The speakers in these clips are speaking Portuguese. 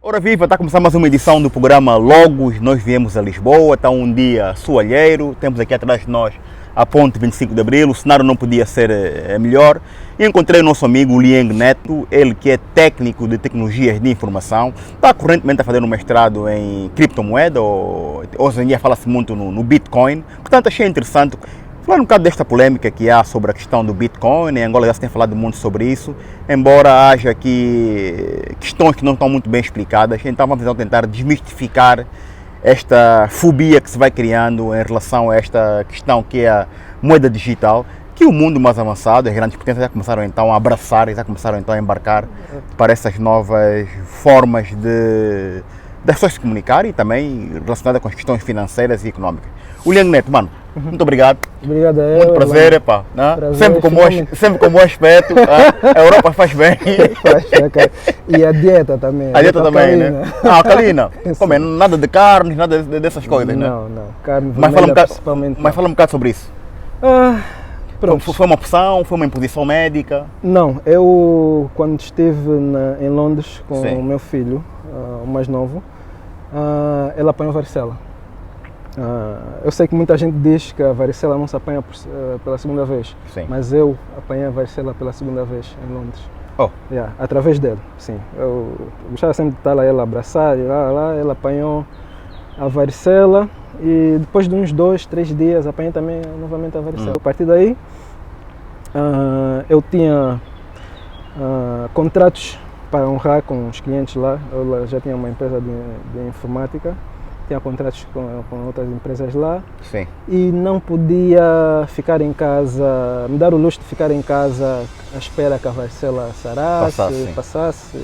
Ora viva, está a começar mais uma edição do programa Logos. Nós viemos a Lisboa, está um dia soalheiro, temos aqui atrás de nós a ponte 25 de Abril, o cenário não podia ser melhor. E encontrei o nosso amigo Lieng Neto, ele que é técnico de tecnologias de informação, está correntemente a fazer um mestrado em criptomoeda, hoje em dia fala-se muito no Bitcoin, portanto achei interessante falar um bocado desta polêmica que há sobre a questão do Bitcoin. Em Angola já se tem falado muito sobre isso, embora haja aqui questões que não estão muito bem explicadas, então vamos tentar desmistificar esta fobia que se vai criando em relação a esta questão que é a moeda digital, que o mundo mais avançado, as grandes potências já começaram então a abraçar e já começaram então a embarcar para essas novas formas das pessoas se comunicarem e também relacionadas com as questões financeiras e económicas. O Lieng Neto, mano, muito obrigado. Obrigado a eu. Muito prazer, epá, né? Prazer, sempre com bom aspecto. A Europa faz bem. E a dieta também. A dieta também, alcalina, né? Alcalina. Como é? Nada de carne, nada dessas coisas, né? Não. Carne Mas vermelha, principalmente. fala um bocado sobre isso. Pronto. Foi uma opção, foi uma imposição médica? Não, eu quando estive em Londres com Sim. o meu filho, o mais novo, ele apanhou varicela. Eu sei que muita gente diz que a varicela não se apanha pela segunda vez, Sim. mas eu apanhei a varicela pela segunda vez em Londres. Oh. Yeah, através dele, sim. Eu gostava sempre de estar lá, ele abraçar, e lá ele apanhou a varicela e depois de uns 2, 3 dias apanhei também novamente a varicela. A partir daí eu tinha contratos para honrar com os clientes lá. Eu já tinha uma empresa de informática, tinha contratos com outras empresas lá. Sim. E não podia ficar em casa, me dar o luxo de ficar em casa à espera que a varicela passasse.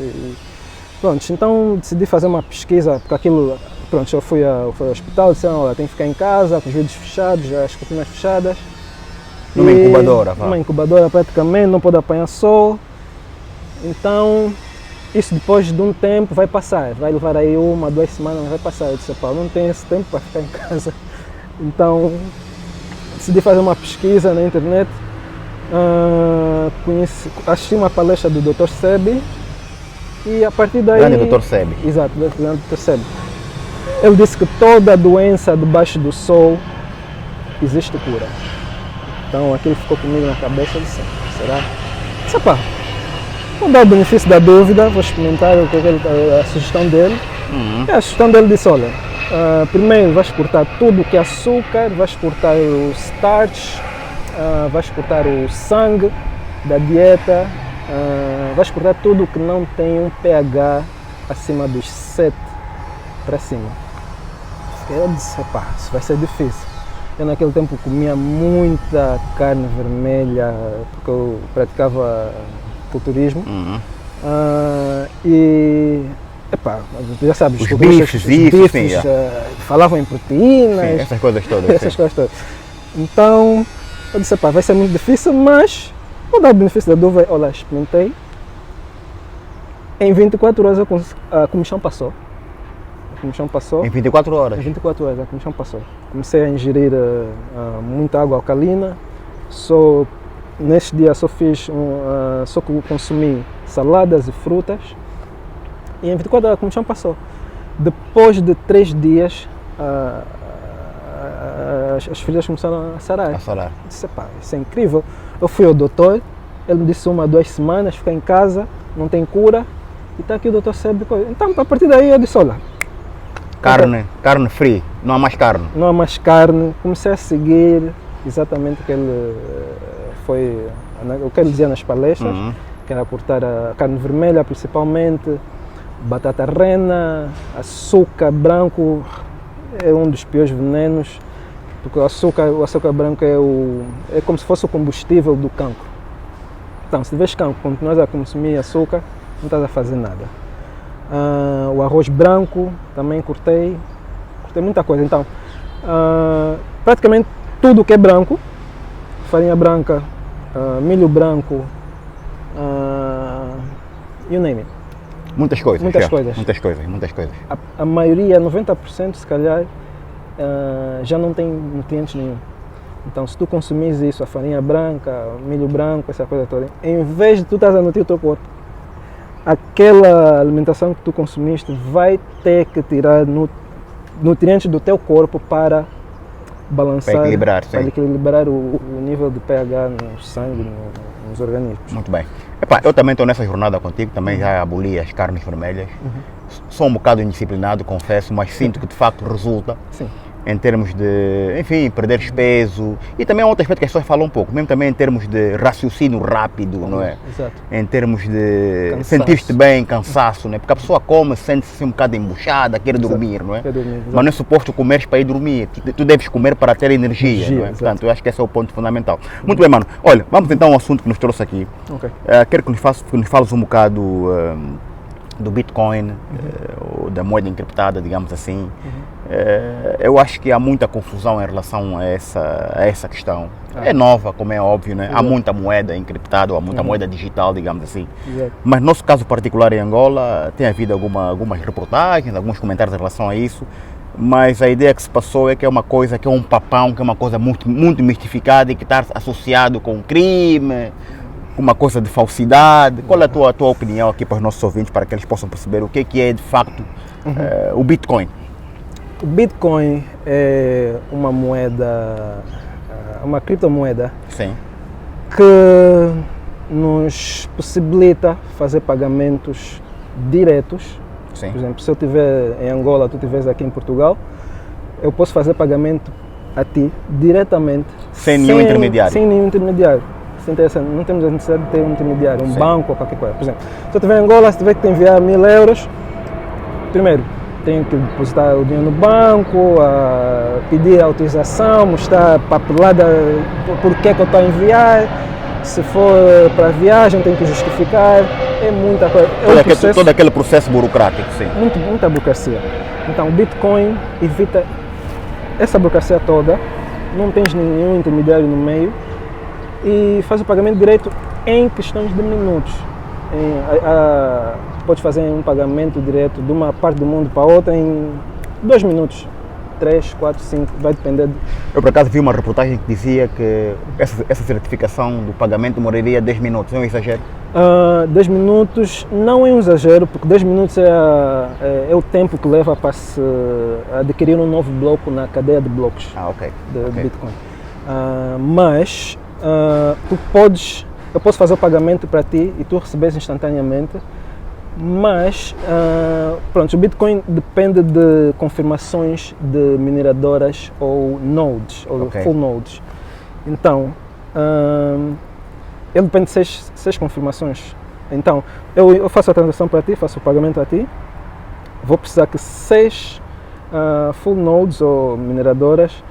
Pronto, então decidi fazer uma pesquisa, porque aquilo, pronto, eu fui ao hospital, disseram, olha, tem que ficar em casa, com os vidros fechados, as cortinas fechadas. Numa incubadora, vá. Numa incubadora praticamente, não pode apanhar sol. Então, isso depois de um tempo vai passar, vai levar aí 1, 2 semanas, vai passar. Eu disse, pá, não tenho esse tempo para ficar em casa. Então, decidi fazer uma pesquisa na internet, assisti uma palestra do Dr. Sebi e a partir daí... Grande Dr. Sebi. Exato, grande Dr. Sebi. Ele disse que toda doença debaixo do sol existe cura. Então aquilo ficou comigo na cabeça, eu disse, será? Disse, pá, vou dar o benefício da dúvida, vou experimentar a sugestão dele. E a sugestão dele disse, olha, primeiro vais cortar tudo que é açúcar, vais cortar o starch, vais cortar o sangue da dieta, vais cortar tudo que não tem um pH acima dos 7 para cima. Eu disse, pá, isso vai ser difícil. Eu naquele tempo comia muita carne vermelha, porque eu praticava culturismo. E, epá, já sabes, os bifes, falavam em proteínas. Sim, essas coisas todas. Essas coisas todas. Então, eu disse, pá, vai ser muito difícil, mas vou dar o benefício da dúvida. Olha, experimentei. Em 24 horas a comissão passou. Em 24 horas? Em 24 horas a comissão passou. Comecei a ingerir muita água alcalina. Neste dia só consumi saladas e frutas. E em 24 horas a comissão passou. Depois de 3 dias as filhas começaram a sarar. Eu disse, pá, isso é incrível. Eu fui ao doutor, ele me disse 1, 2 semanas, fica em casa, não tem cura. E está aqui o doutor Sebi. Então a partir daí eu disse, olha, carne free, não há mais carne. Não há mais carne. Comecei a seguir exatamente o que ele dizia nas palestras, que era cortar a carne vermelha principalmente, batata rena, açúcar branco é um dos piores venenos, porque o açúcar branco é como se fosse o combustível do cancro. Então, se tiveres cancro, continuas a consumir açúcar, não estás a fazer nada. O arroz branco também cortei muita coisa. Então, praticamente tudo que é branco, farinha branca, milho branco, you name it. Muitas coisas. A maioria, 90% se calhar, já não tem nutrientes nenhum. Então, se tu consumires isso, a farinha branca, o milho branco, essa coisa toda, em vez de tu estás a nutrir o teu corpo, aquela alimentação que tu consumiste vai ter que tirar nutrientes do teu corpo para balançar, para equilibrar o nível de pH no sangue, nos organismos. Muito bem. Epá, eu também estou nessa jornada contigo, também já aboli as carnes vermelhas. Sou um bocado indisciplinado, confesso, mas sinto que de facto resulta. Sim. Em termos de, enfim, perderes peso e também é outro aspecto que as pessoas falam um pouco, mesmo também em termos de raciocínio rápido, não é? Exato. Em termos de sentir-te bem, cansaço, não é? Porque a pessoa come, sente-se um bocado embuchada, quer dormir, não é? Quer dormir, mas não é suposto comeres para ir dormir, tu deves comer para ter energia, não é? Portanto, eu acho que esse é o ponto fundamental. Muito bem, mano. Olha, vamos então ao assunto que nos trouxe aqui. Okay. Quero que nos fales um bocado do Bitcoin, ou da moeda encriptada, digamos assim. Eu acho que há muita confusão em relação a essa questão. É nova, como é óbvio, né? Há muita moeda encriptada, ou há muita moeda digital, digamos assim. Mas no nosso caso particular em Angola, tem havido algumas reportagens, alguns comentários em relação a isso, mas a ideia que se passou é que é uma coisa, que é um papão, que é uma coisa muito, muito mistificada e que está associado com crime, uma coisa de falsidade. Qual é a tua opinião aqui para os nossos ouvintes, para que eles possam perceber o que é de facto o Bitcoin? O Bitcoin é uma moeda, uma criptomoeda. Sim. Que nos possibilita fazer pagamentos diretos. Sim. Por exemplo, se eu estiver em Angola, tu estiveres aqui em Portugal, eu posso fazer pagamento a ti diretamente. Sem nenhum intermediário. Sem nenhum intermediário. Isso é interessante, não temos a necessidade de ter um intermediário, um banco ou qualquer coisa. Por exemplo, se eu estiver em Angola, se tiver que te enviar 1000 euros, primeiro tenho que depositar o dinheiro no banco, pedir a autorização, mostrar papelada por que eu estou a enviar. Se for para viagem, tenho que justificar. É muita coisa. Todo aquele processo burocrático, sim. Muita burocracia. Então, o Bitcoin evita essa burocracia toda, não tens nenhum intermediário no meio e faz o pagamento direto em questões de minutos. Podes fazer um pagamento direto de uma parte do mundo para outra em 2 minutos, 3, 4, 5, vai depender. Eu por acaso vi uma reportagem que dizia que essa certificação do pagamento demoraria 10 minutos, é um exagero? 10 minutos não é um exagero, porque 10 minutos é o tempo que leva para se adquirir um novo bloco na cadeia de blocos de Bitcoin. Mas eu posso fazer o pagamento para ti e tu recebes instantaneamente, mas pronto, o Bitcoin depende de confirmações de mineradoras ou nodes, ou full nodes. Então, ele depende de 6 confirmações. Então, eu faço a transação para ti, faço o pagamento a ti, vou precisar que 6 full nodes ou mineradoras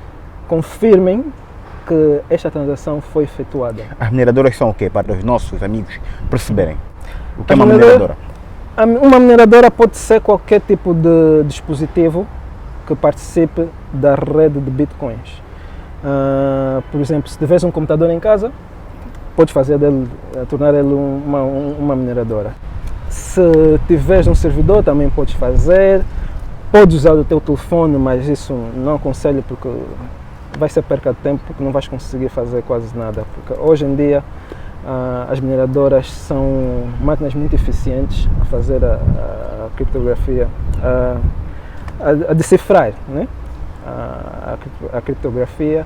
confirmem que esta transação foi efetuada. As mineradoras são o quê? Para os nossos amigos perceberem. O que é uma mineradora? Uma mineradora pode ser qualquer tipo de dispositivo que participe da rede de Bitcoins. Por exemplo, se tiveres um computador em casa, podes tornar ele uma mineradora. Se tiveres um servidor, também podes fazer. Podes usar o teu telefone, mas isso não aconselho porque vai ser perca de tempo, porque não vais conseguir fazer quase nada. Porque hoje em dia as mineradoras são máquinas muito eficientes a fazer a criptografia, a decifrar, né? a criptografia.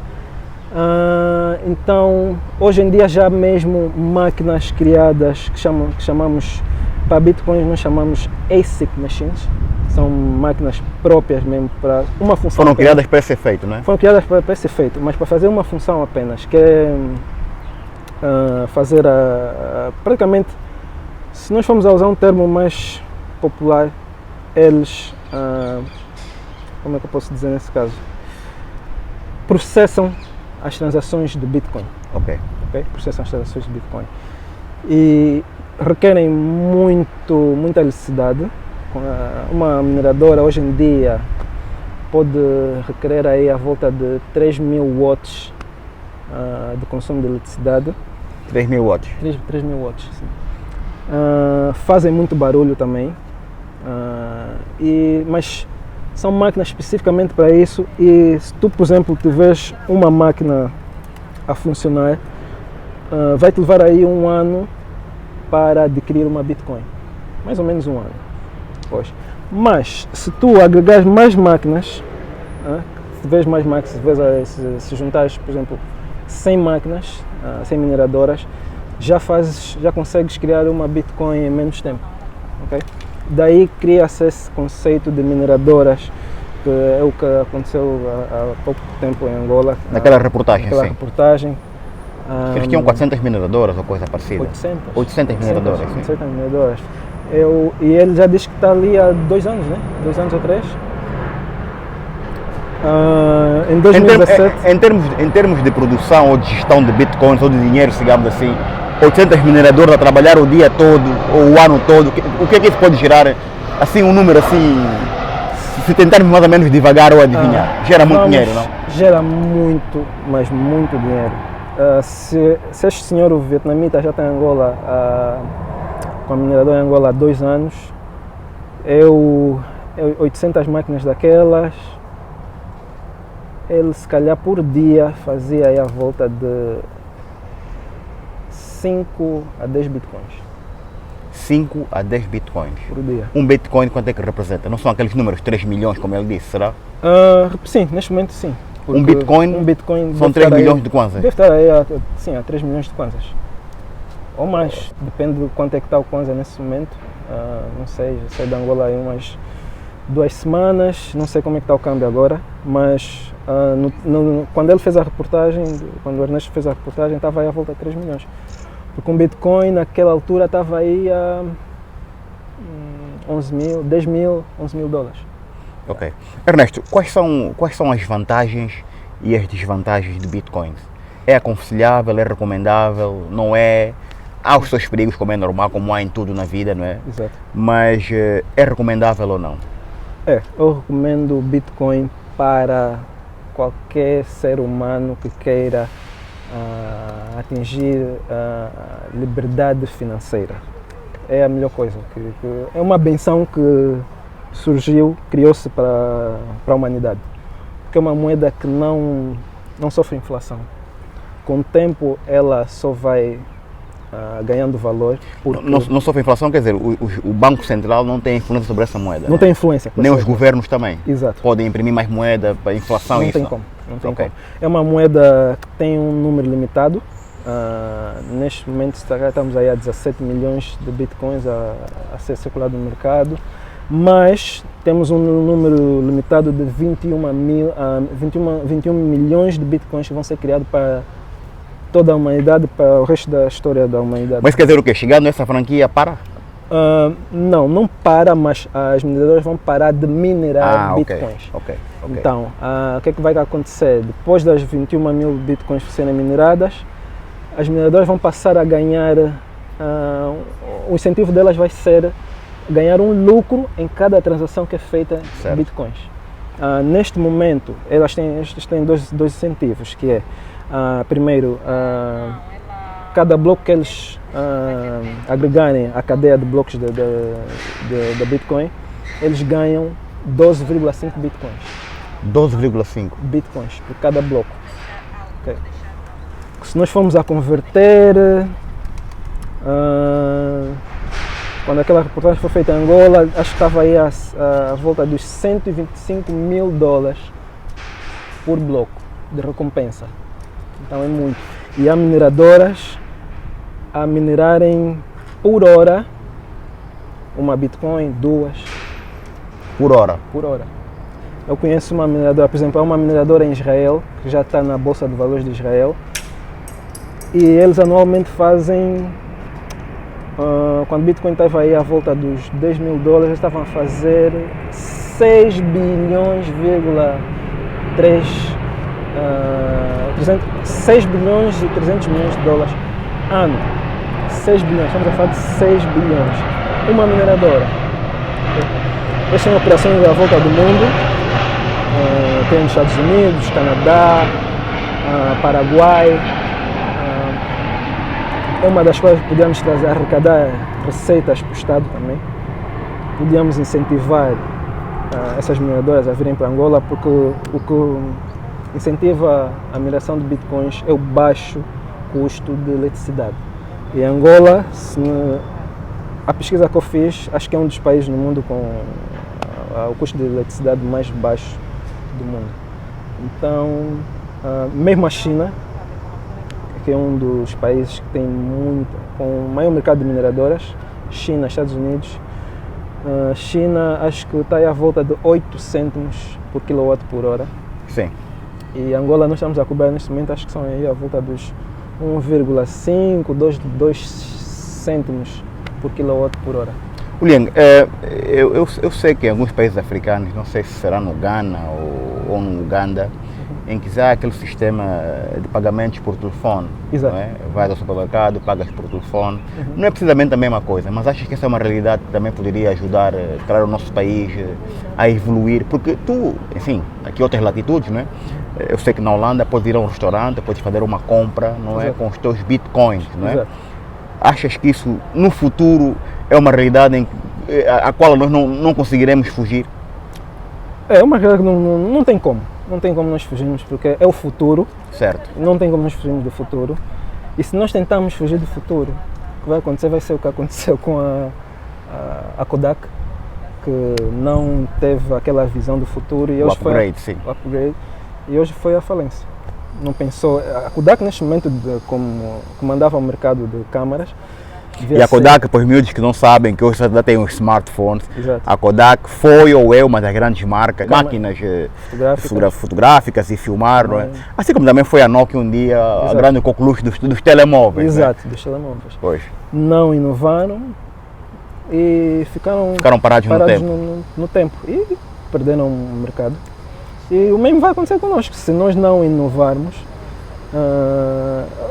Então, hoje em dia já há mesmo máquinas criadas que chamamos, para Bitcoin nós chamamos ASIC machines, são máquinas próprias mesmo para uma função. Foram criadas para esse efeito, não é? Foram criadas para esse efeito, mas para fazer uma função apenas, que é fazer praticamente, se nós formos a usar um termo mais popular, eles, como é que eu posso dizer nesse caso? Processam as transações de Bitcoin. Ok. Processam as transações de Bitcoin. E requerem muita eletricidade. Uma mineradora hoje em dia pode requerer aí a volta de 3.000 watts de consumo de eletricidade. 3.000 watts? 3.000 watts, sim. Fazem muito barulho também, mas são máquinas especificamente para isso. E se tu, por exemplo, tiveres uma máquina a funcionar, vai te levar aí 1 ano para adquirir uma Bitcoin. mais ou menos um ano. Pois. Mas, se tu agregares mais máquinas, se tiveres mais máquinas, se juntares, por exemplo, 100 máquinas, 100 mineradoras, já consegues criar uma Bitcoin em menos tempo. Okay? Daí cria-se esse conceito de mineradoras, que é o que aconteceu há pouco tempo em Angola. Naquela reportagem, sim. Reportagem. Eles tinham 400 mineradoras ou coisa parecida? 800 mineradoras, sim. 800 mineradoras. E ele já diz que está ali há 2 anos, né? 2 anos ou 3. Em 2017... Em termos de produção ou de gestão de bitcoins ou de dinheiro, digamos assim, 800 mineradoras a trabalhar o dia todo ou o ano todo, o que é que isso pode gerar? Assim, um número assim, se tentarmos mais ou menos devagar ou adivinhar, gera muito dinheiro, não? Gera muito, mas muito dinheiro. Se este senhor, o vietnamita, já está em Angola, com a mineradora em Angola há 2 anos, 800 máquinas daquelas, ele se calhar por dia fazia aí a volta de 5 a 10 bitcoins. 5 a 10 bitcoins. Por dia. Um bitcoin quanto é que representa? Não são aqueles números 3 milhões como ele disse, será? Sim, neste momento sim. Um bitcoin são 3 milhões de kwanzas? Deve estar aí a 3 milhões de kwanzas. Ou mais, depende de quanto é que está o kwanza nesse momento. Não sei, já sei de Angola aí umas 2 semanas, não sei como é que está o câmbio agora, mas quando ele fez a reportagem, quando o Ernesto fez a reportagem, estava aí à volta de 3 milhões. Porque um Bitcoin naquela altura estava aí a 10 mil, 11 mil dólares. Ok. Ernesto, quais são as vantagens e as desvantagens de Bitcoins? É aconselhável, é recomendável, não é? Há os seus perigos, como é normal, como há em tudo na vida, não é? Exato. Mas é recomendável ou não? Eu recomendo o Bitcoin para qualquer ser humano que queira atingir a liberdade financeira. É a melhor coisa. É uma benção que surgiu, criou-se para a humanidade. Porque é uma moeda que não sofre inflação. Com o tempo ela só vai ganhando valor. Não sofre inflação, quer dizer, o Banco Central não tem influência sobre essa moeda? Não tem influência. Nem os governos também? Exato. Podem imprimir mais moeda para a inflação? Não tem como. É uma moeda que tem um número limitado. Neste momento estamos aí a 17 milhões de bitcoins a ser circulado no mercado, mas temos um número limitado de 21 milhões de bitcoins que vão ser criados para toda a humanidade, para o resto da história da humanidade. Mas quer dizer o quê? Chegando nessa franquia, para? Não para, mas as mineradoras vão parar de minerar bitcoins. Okay. Então, o que é que vai acontecer? Depois das 21 mil bitcoins serem mineradas, as mineradoras vão passar a ganhar, o incentivo delas vai ser ganhar um lucro em cada transação que é feita em bitcoins. Neste momento, elas têm dois incentivos, que é, primeiro, cada bloco que eles agregarem à cadeia de blocos da Bitcoin, eles ganham 12,5 bitcoins. 12,5 bitcoins por cada bloco. Okay. Se nós formos a converter, quando aquela reportagem foi feita em Angola, acho que estava aí à volta dos 125 mil dólares por bloco de recompensa. Então é muito. E há mineradoras a minerarem por hora uma Bitcoin, 2. Por hora? Por hora. Eu conheço uma mineradora, por exemplo, há uma mineradora em Israel, que já está na Bolsa de Valores de Israel, e eles anualmente fazem, quando o Bitcoin estava aí à volta dos 10 mil dólares, eles estavam a fazer 6 bilhões, 6 bilhões e 300 milhões de dólares ano. 6 bilhões, estamos a falar de 6 bilhões. Uma mineradora. Eles têm operações à volta do mundo, tem nos Estados Unidos, Canadá, Paraguai. É uma das coisas que podíamos trazer, arrecadar receitas para o Estado também. Podíamos incentivar essas mineradoras a virem para Angola, porque o que incentiva a mineração de bitcoins é o baixo custo de eletricidade. E Angola, a pesquisa que eu fiz, acho que é um dos países no mundo com o custo de eletricidade mais baixo do mundo. Então, mesmo a China, que é um dos países que tem com o maior mercado de mineradoras, China, Estados Unidos, China acho que está aí à volta de 8 cêntimos por quilowatt por hora. Sim. E Angola nós estamos a cobrar neste momento, acho que são aí à volta dos 1,5, 2 cêntimos por quilowatt por hora. William, eu sei que em alguns países africanos, não sei se será no Ghana ou no Uganda, em que há aquele sistema de pagamentos por telefone. Exato. Não é? Vais ao supermercado, pagas por telefone. Não é precisamente a mesma coisa, mas achas que essa é uma realidade que também poderia ajudar, claro, o nosso país a evoluir? Porque tu, enfim, aqui outras latitudes, não é? Eu sei que na Holanda podes ir a um restaurante, podes fazer uma compra, não é? Exato. Com os teus bitcoins, não é? Exato. Achas que isso no futuro é uma realidade a qual nós não conseguiremos fugir? É uma realidade que não tem como. Não tem como nós fugirmos, porque é o futuro. Certo. Não tem como nós fugirmos do futuro. E se nós tentarmos fugir do futuro, o que vai acontecer vai ser o que aconteceu com a Kodak, que não teve aquela visão do futuro. E O hoje upgrade, sim. O upgrade. E hoje foi a falência. Não pensou. A Kodak, neste momento, como comandava o mercado de câmaras. E a Kodak, para os miúdos que não sabem, que hoje já tem os smartphones, Exato. a Kodak foi ou é uma das grandes marcas, máquinas fotográficas e filmar, não é? Assim como também foi a Nokia um dia, a grande coqueluche dos telemóveis. Exato, né? dos telemóveis. Pois. Não inovaram e ficaram parados no tempo e perderam o mercado. E o mesmo vai acontecer connosco, se nós não inovarmos.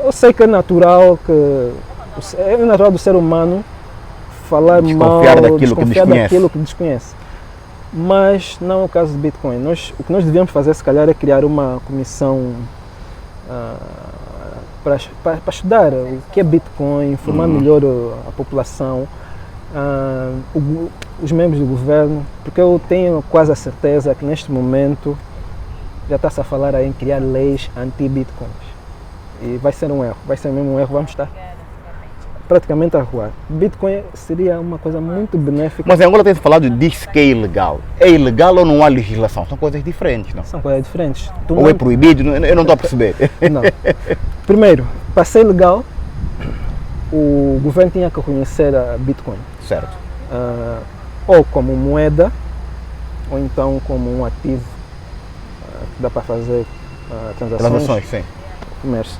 Eu sei que é natural do ser humano falar desconfiar mal, daquilo que desconhece. Mas não é o caso do Bitcoin. O que nós devíamos fazer, se calhar, é criar uma comissão para estudar o que é Bitcoin, informar melhor a população, os membros do governo, porque eu tenho quase a certeza que neste momento já está-se a falar aí em criar leis anti-Bitcoins. E vai ser um erro, vai ser mesmo um erro, vamos estar praticamente a arruar. Bitcoin seria uma coisa muito benéfica. Mas em Angola tem-se falado diz que é ilegal. É ilegal ou não há legislação? São coisas diferentes, não? São coisas diferentes. Ou é proibido? Eu não estou a perceber. Não. Primeiro, para ser legal, o governo tinha que reconhecer a Bitcoin. Certo. Ou como moeda, ou então como um ativo que dá para fazer transações. Sim. Comércio.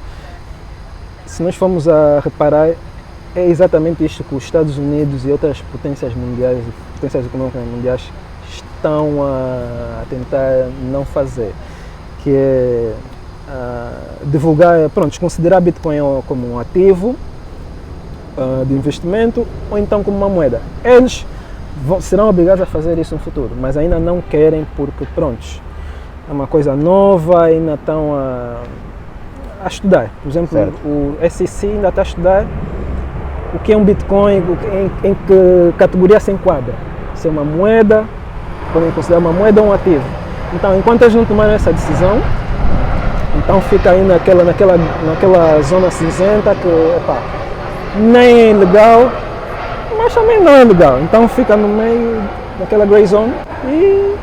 Se nós formos a reparar, é exatamente isto que os Estados Unidos e outras potências mundiais, potências econômicas mundiais, estão a tentar não fazer, que é divulgar, considerar Bitcoin como um ativo de investimento ou então como uma moeda. Eles serão obrigados a fazer isso no futuro, mas ainda não querem porque, é uma coisa nova, ainda estão a estudar. Por exemplo, certo. O SEC ainda está a estudar o que é um Bitcoin, em que categoria se enquadra. Se é uma moeda, podem considerar uma moeda ou um ativo. Então, enquanto eles não tomarem essa decisão, então fica aí naquela zona cinzenta que nem é legal, mas também não é legal. Então fica no meio daquela grey zone e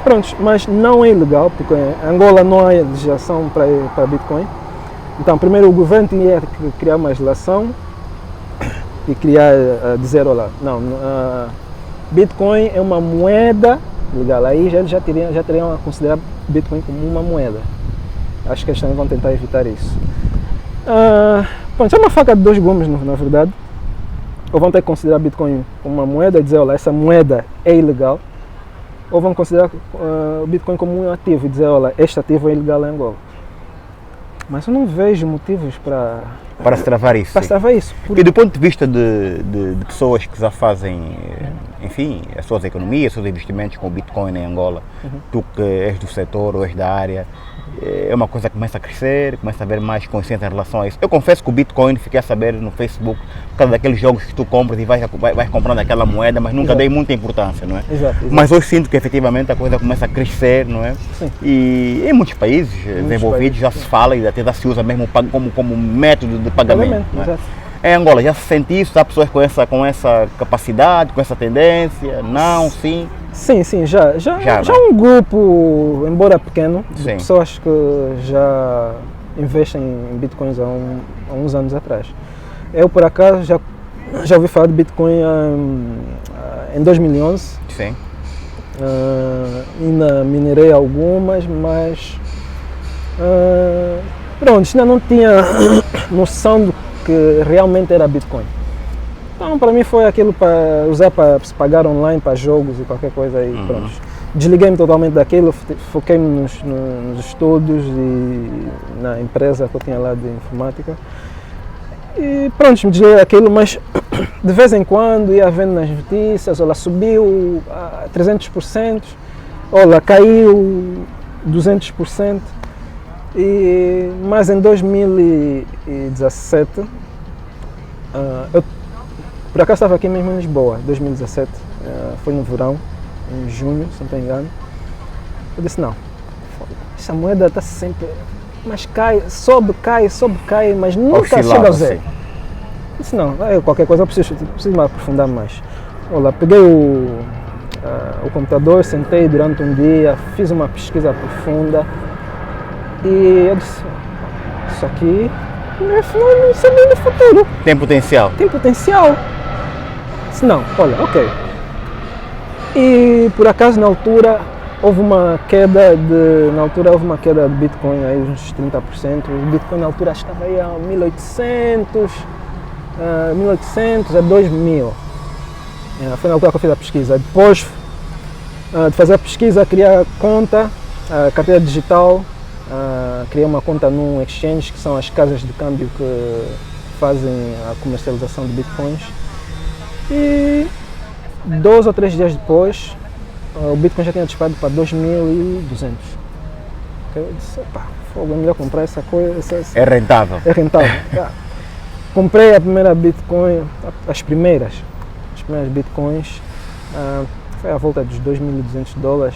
pronto, mas não é ilegal, porque em Angola não há legislação para Bitcoin. Então, primeiro o governo tinha que criar uma legislação e dizer, olha, Bitcoin é uma moeda legal. Aí já teriam a considerar Bitcoin como uma moeda. Acho que eles também vão tentar evitar isso. É uma faca de dois gumes, na verdade. Ou vão ter que considerar Bitcoin como uma moeda e dizer, olha, essa moeda é ilegal. Ou vão considerar o Bitcoin como um ativo e dizer, olha, este ativo é ilegal em Angola. Mas eu não vejo motivos para se travar isso. Para se travar isso. E do ponto de vista de pessoas que já fazem, enfim, as suas economias, os seus investimentos com o Bitcoin em Angola, tu que és do setor ou és da área, é uma coisa que começa a crescer, começa a haver mais consciência em relação a isso. Eu confesso que o Bitcoin fiquei a saber no Facebook, por causa daqueles jogos que tu compras e vais comprando aquela moeda, mas nunca dei muita importância, não é? Exato. Mas hoje sinto que efetivamente a coisa começa a crescer, não é? Sim. E em muitos países desenvolvidos já se fala e até já se usa mesmo como método de pagamento. Não é? Exato. Em Angola já se sente isso? Há pessoas com essa capacidade, com essa tendência? Não, sim? Sim, já né? um grupo, embora pequeno, de Sim. pessoas que já investem em bitcoins há uns anos atrás. Eu, por acaso, já ouvi falar de bitcoin em 2011. Sim. Ainda minerei algumas, mas pronto, ainda não tinha noção do que realmente era bitcoin. Então, para mim foi aquilo para usar para se pagar online para jogos e qualquer coisa aí, pronto. Desliguei-me totalmente daquilo, foquei-me nos estudos e na empresa que eu tinha lá de informática. E pronto, me desliguei daquilo, mas de vez em quando ia vendo nas notícias, olha, subiu a 300%, olha, caiu 200%. Mas em 2017, eu por acaso estava aqui mesmo em Lisboa, 2017, foi no verão, em junho, se não estou engano. Eu disse, não, essa moeda está sempre, mas sobe, cai, mas nunca chega ao zero. Disse, não, qualquer coisa eu preciso me aprofundar mais. Olha, peguei o computador, sentei durante um dia, fiz uma pesquisa profunda e eu disse, isso aqui não sei nem no futuro. Tem potencial? Tem potencial. Disse, não, olha, ok. E por acaso na altura houve uma queda de Bitcoin, aí uns 30%. O Bitcoin na altura estava aí a 1800 a 2000. Foi na altura que eu fiz a pesquisa. Depois de fazer a pesquisa, criei a conta, a carteira digital, criei uma conta num exchange, que são as casas de câmbio que fazem a comercialização de Bitcoins. E 2 ou 3 dias depois, o Bitcoin já tinha disparado para 2.200. Eu disse, é melhor comprar essa coisa. É rentável. É rentável. Comprei a primeira Bitcoin, as primeiras Bitcoins, foi à volta dos $2.200,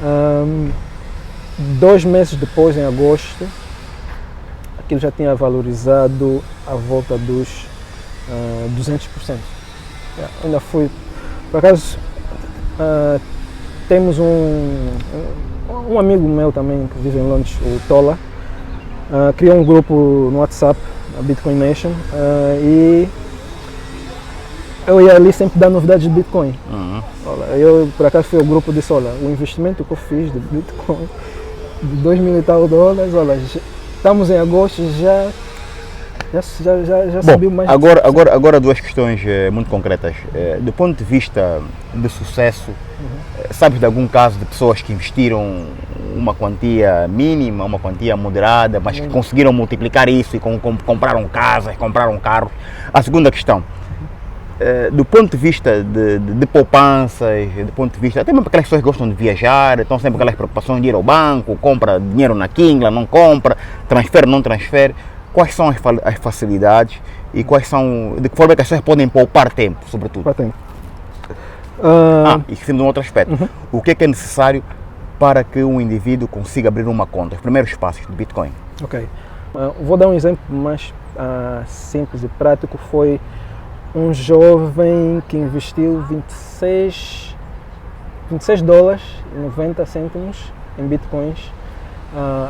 $2.400. 2 meses depois, em agosto, aquilo já tinha valorizado à volta dos 200%. Ainda fui, por acaso, temos um amigo meu também que vive em Londres, o Tola, criou um grupo no WhatsApp, a Bitcoin Nation, e eu ia ali sempre dar novidades de Bitcoin. Olha, eu por acaso fui ao grupo e disse, olha, o investimento que eu fiz de Bitcoin de $2.000 e tal, olha, estamos em agosto, já subiu mais. Agora 2 questões muito concretas. Do ponto de vista de sucesso, sabes de algum caso de pessoas que investiram uma quantia mínima, uma quantia moderada, mas que conseguiram multiplicar isso e compraram casas, compraram carros? A segunda questão, do ponto de vista de poupanças, do ponto de vista, até mesmo aquelas pessoas que gostam de viajar, estão sempre aquelas preocupações de ir ao banco, compra dinheiro na Kingla, não compra, transfere, não transfere. Quais são as facilidades e de que forma é que as pessoas podem poupar tempo, sobretudo? Poupar tempo. E esquecemos de um outro aspecto. O que é necessário para que um indivíduo consiga abrir uma conta? Os primeiros passos do Bitcoin. Ok. Vou dar um exemplo mais simples e prático. Foi um jovem que investiu $26,90 em Bitcoins.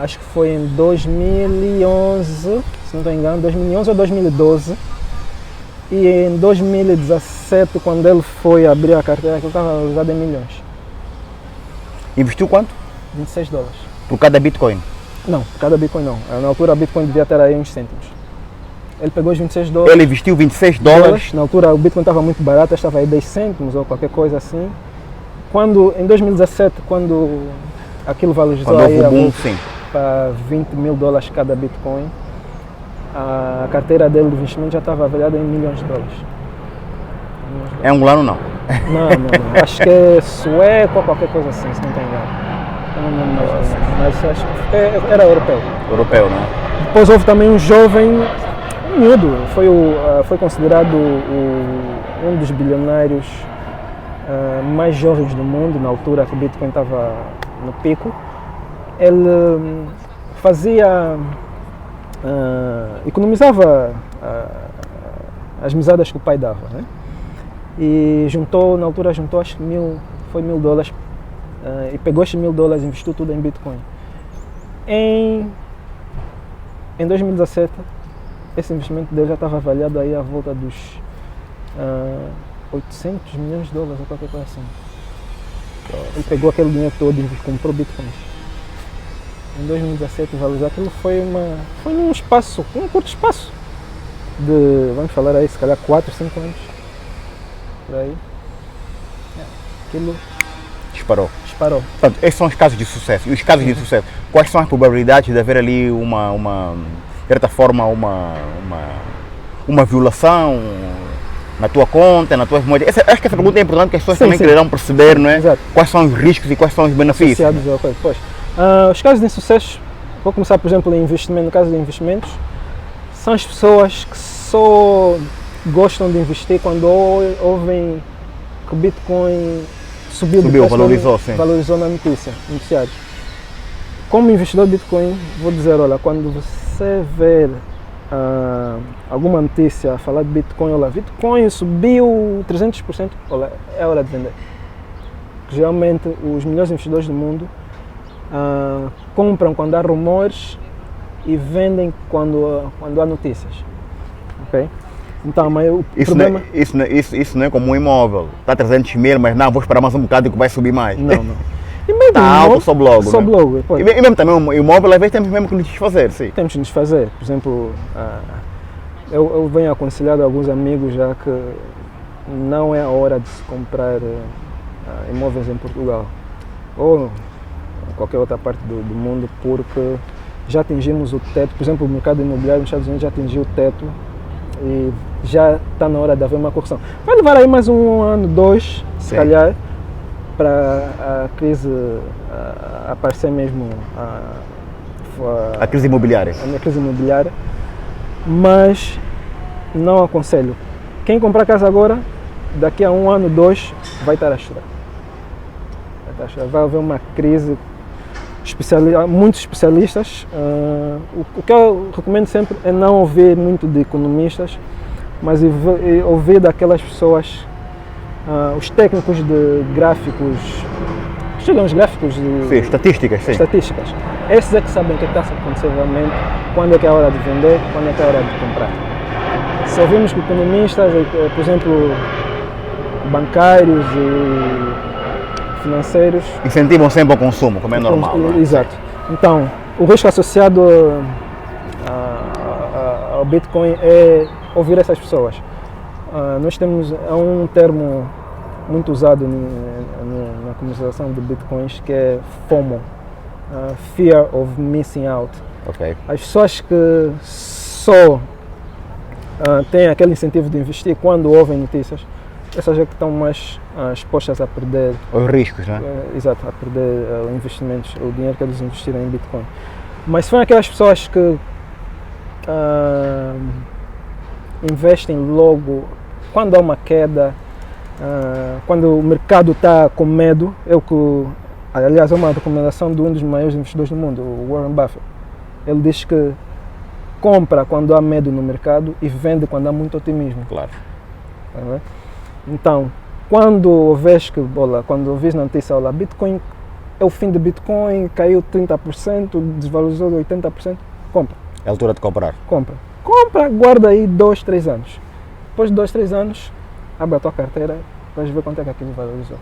Acho que foi em 2011, se não estou engano, 2011 ou 2012. E em 2017, quando ele foi abrir a carteira, aquilo estava valorizado em milhões. Investiu quanto? $26. Por cada Bitcoin? Não, por cada Bitcoin não. Na altura a Bitcoin devia ter aí uns cêntimos. Ele pegou os $26. Ele investiu $26? Na altura o Bitcoin estava muito barato, estava aí 10 cêntimos ou qualquer coisa assim. Em 2017, quando aquilo valorizou aí para $20.000 cada Bitcoin, a carteira dele de investimento já estava avaliada em milhões de dólares. É angolano não? Não. Acho que é sueco ou qualquer coisa assim, se não estou engano. Mas acho que era europeu. Europeu, não é? Depois houve também um jovem, um miúdo, foi considerado um dos bilionários mais jovens do mundo, na altura que o Bitcoin estava no pico. Ele economizava as mesadas que o pai dava, né? E juntou, na altura juntou acho que foi $1.000, e pegou estes $1.000 e investiu tudo em Bitcoin. Em 2017, esse investimento dele já estava avaliado aí à volta dos $800 milhões ou qualquer coisa assim. Ele pegou aquele dinheiro todo e comprou Bitcoins. Em 2017 valorizou aquilo, foi num curto espaço de, vamos falar aí, se calhar 4, 5 anos. Por aí. Aquilo Disparou. disparou. Portanto, esses são os casos de sucesso. E os casos de sucesso, quais são as probabilidades de haver ali de certa forma, uma violação na tua conta, nas tuas moedas? Acho que essa pergunta é importante, que as pessoas também quererão perceber, não é? Exato. Quais são os riscos e quais são os benefícios. Associados ao coisa. Pois. Os casos de insucesso, vou começar, por exemplo, em investimento. No caso de investimentos, são as pessoas que só gostam de investir quando ouvem que o Bitcoin subiu, valorizou na notícia, noticiários. Como investidor de Bitcoin, vou dizer, olha, quando você ver alguma notícia a falar de Bitcoin, olha, Bitcoin subiu 300%, olha, é hora de vender. Geralmente, os melhores investidores do mundo compram quando há rumores e vendem quando há notícias. Okay? Então, mas o problema... Isso não é como um imóvel. Está 300 mil, mas não, vou esperar mais um bocado que vai subir mais. Não. E mesmo está alto, sobe logo. Sobe logo. E mesmo também o imóvel, às vezes temos mesmo que nos desfazer, sim. Temos que nos desfazer. Por exemplo, eu venho aconselhado a alguns amigos já que não é a hora de se comprar imóveis em Portugal ou em qualquer outra parte do mundo, porque já atingimos o teto. Por exemplo, o mercado imobiliário nos Estados Unidos já atingiu o teto e já está na hora de haver uma correção. Vai levar aí mais 1 ano, 2, se calhar, para a crise aparecer mesmo, a crise imobiliária. A crise imobiliária, mas não aconselho. Quem comprar casa agora, daqui a 1 ano, 2, vai estar a chorar. Vai haver uma crise. Muitos especialistas, o que eu recomendo sempre é não ouvir muito de economistas, mas ouvir daquelas pessoas, os técnicos de gráficos, chegam os gráficos de estatísticas. Esses é que sabem o que está a acontecer realmente, quando é que é a hora de vender, quando é que é a hora de comprar. Se ouvimos que economistas, por exemplo, bancários e financeiros incentivam sempre o consumo, como é normal. Exato. Então, o risco associado ao Bitcoin é ouvir essas pessoas. Nós temos um termo muito usado na comercialização de Bitcoins, que é FOMO, Fear of Missing Out. Okay. As pessoas que só têm aquele incentivo de investir quando ouvem notícias, essas é que estão mais expostas a perder os riscos, né? Exato, a perder investimentos, o dinheiro que eles investiram em Bitcoin. Mas são aquelas pessoas que investem logo quando há uma queda, quando o mercado está com medo. Aliás, é uma recomendação de um dos maiores investidores do mundo, o Warren Buffett. Ele diz que compra quando há medo no mercado e vende quando há muito otimismo. Claro. Então, quando ouvis na notícia, olha, Bitcoin é o fim de Bitcoin, caiu 30%, desvalorizou 80%, compra. É a altura de comprar. Compra, guarda aí 2, 3 anos. Depois de 2, 3 anos, abre a tua carteira, vais ver quanto é que aquilo valorizou.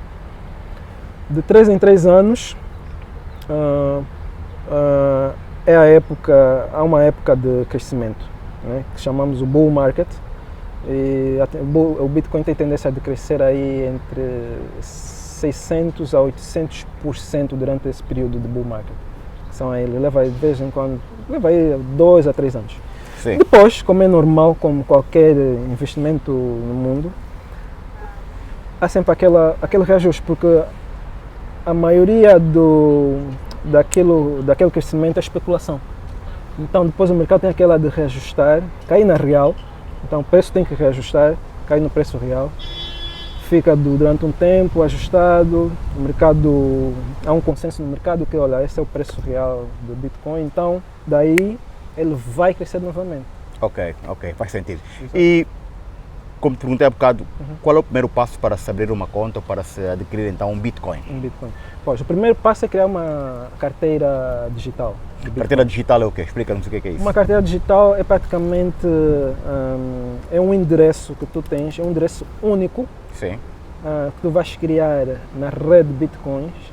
De 3 em 3 anos, há uma época de crescimento, né, que chamamos o bull market. E o Bitcoin tem tendência a crescer aí entre 600% a 800% durante esse período de bull market. Ele leva aí, de vez em quando, 2 a 3 anos. Sim. Depois, como é normal, como qualquer investimento no mundo, há sempre aquele reajuste, porque a maioria daquele crescimento é especulação. Então depois o mercado tem aquela de reajustar, cair na real. Então o preço tem que reajustar, cai no preço real, fica durante um tempo ajustado, há um consenso no mercado que, olha, esse é o preço real do Bitcoin, então daí ele vai crescer novamente. Ok, faz sentido. Exato. E, como te perguntei há bocado, qual é o primeiro passo para se abrir uma conta ou para se adquirir então um Bitcoin? Um Bitcoin. Pois, o primeiro passo é criar uma carteira digital. Carteira digital é o quê? Explica-nos o que é isso. Uma carteira digital é praticamente é um endereço que tu tens, é um endereço único. Sim. Que tu vais criar na rede Bitcoins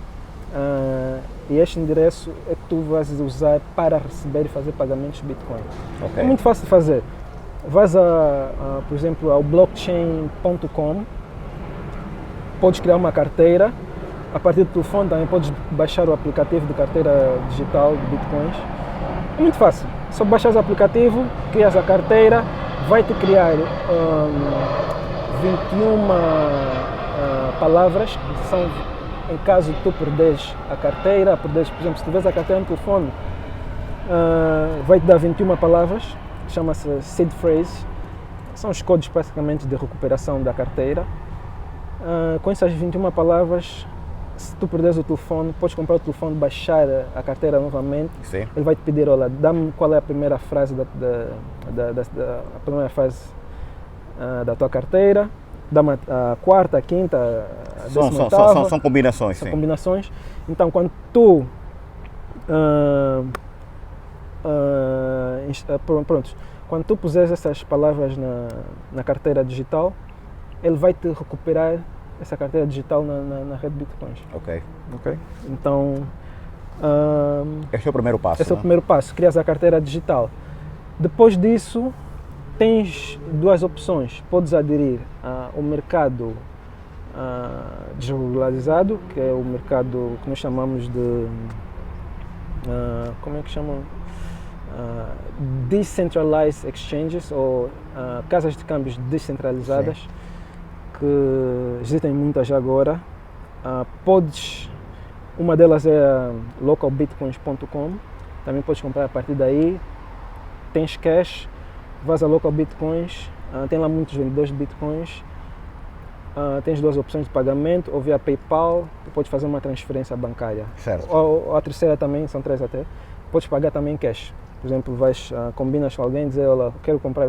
e este endereço é que tu vais usar para receber e fazer pagamentos de Bitcoin. Okay. É muito fácil de fazer. Vais, por exemplo, ao blockchain.com, podes criar uma carteira, a partir do telefone também podes baixar o aplicativo de carteira digital de Bitcoins. É muito fácil, só baixas o aplicativo, crias a carteira, vai-te criar 21 palavras, que são em caso tu perderes a carteira, por exemplo, se tiveres a carteira no telefone, vai-te dar 21 palavras, chama-se seed phrase, são os códigos praticamente de recuperação da carteira. Com essas 21 palavras, se tu perderes o telefone, podes comprar o telefone, baixar a carteira novamente. Sim. Ele vai te pedir, olha, dá-me qual é a primeira frase a primeira frase da tua carteira, dá-me a quarta, a quinta, a décima oitava. São combinações. São sim. combinações. Então, quando tu quando tu puseres essas palavras na carteira digital, ele vai te recuperar essa carteira digital na rede Bitcoins. Ok. Então, esse é o primeiro passo. Esse é o primeiro passo, crias a carteira digital. Depois disso, tens duas opções. Podes aderir ao mercado desregularizado, que é o mercado que nós chamamos de como é que chamam? Decentralized exchanges, ou casas de câmbios descentralizadas. Sim. Que existem muitas agora. Uma delas é localbitcoins.com, também podes comprar a partir daí. Tens cash, vais a Local Bitcoins, tem lá muitos vendedores de Bitcoins. Tens duas opções de pagamento, ou via PayPal, tu podes fazer uma transferência bancária. Certo. Ou a terceira também, são três até, podes pagar também em cash. Por exemplo, combinas com alguém e dizer, olha, quero comprar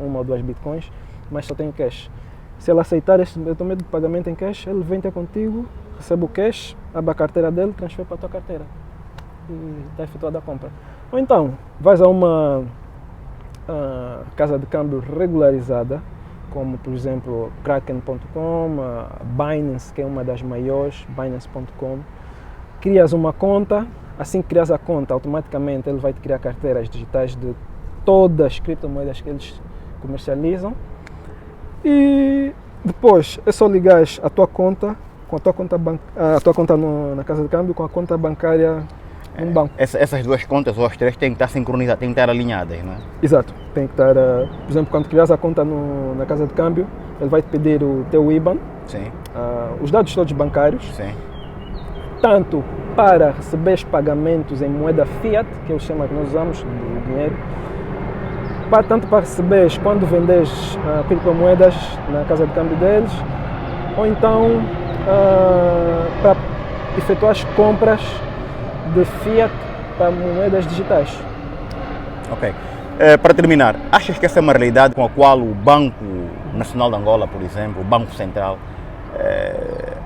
uma ou duas Bitcoins, mas só tenho cash. Se ele aceitar este método de pagamento em cash, ele vem ter contigo, recebe o cash, abre a carteira dele, transfere para a tua carteira e está efetuada a compra. Ou então, vais a uma casa de câmbio regularizada, como por exemplo Kraken.com, Binance, que é uma das maiores, Binance.com. Crias uma conta, assim que crias a conta, automaticamente ele vai te criar carteiras digitais de todas as criptomoedas que eles comercializam. E depois é só ligar a tua conta, com a tua conta na casa de câmbio, com a conta bancária num banco. Essas duas contas, ou as três, têm que estar sincronizadas, têm que estar alinhadas, não é? Exato, tem que estar, por exemplo, quando crias a conta na casa de câmbio, ele vai te pedir o teu IBAN, sim. Os dados todos bancários, sim. Tanto para receber pagamentos em moeda fiat, que é o sistema que nós usamos de dinheiro, tanto para receberes quando vendes criptomoedas na casa de câmbio deles, ou então para efetuar as compras de fiat para moedas digitais. Ok. Para terminar, achas que essa é uma realidade com a qual o Banco Nacional de Angola, por exemplo, o Banco Central,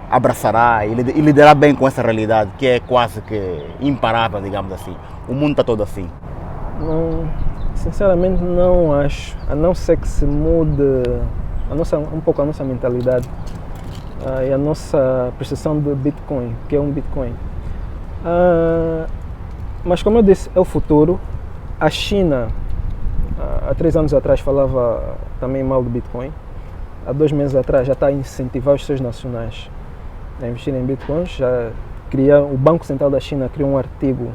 abraçará e lidará bem com essa realidade que é quase que imparável, digamos assim? O mundo está todo assim. Não, sinceramente não acho, a não ser que se mude um pouco a nossa mentalidade e a nossa percepção de Bitcoin, que é um Bitcoin. Mas como eu disse, é o futuro. A China, há 3 anos atrás, falava também mal do Bitcoin. Há 2 meses atrás já está a incentivar os seus nacionais a investir em Bitcoins. O Banco Central da China criou um artigo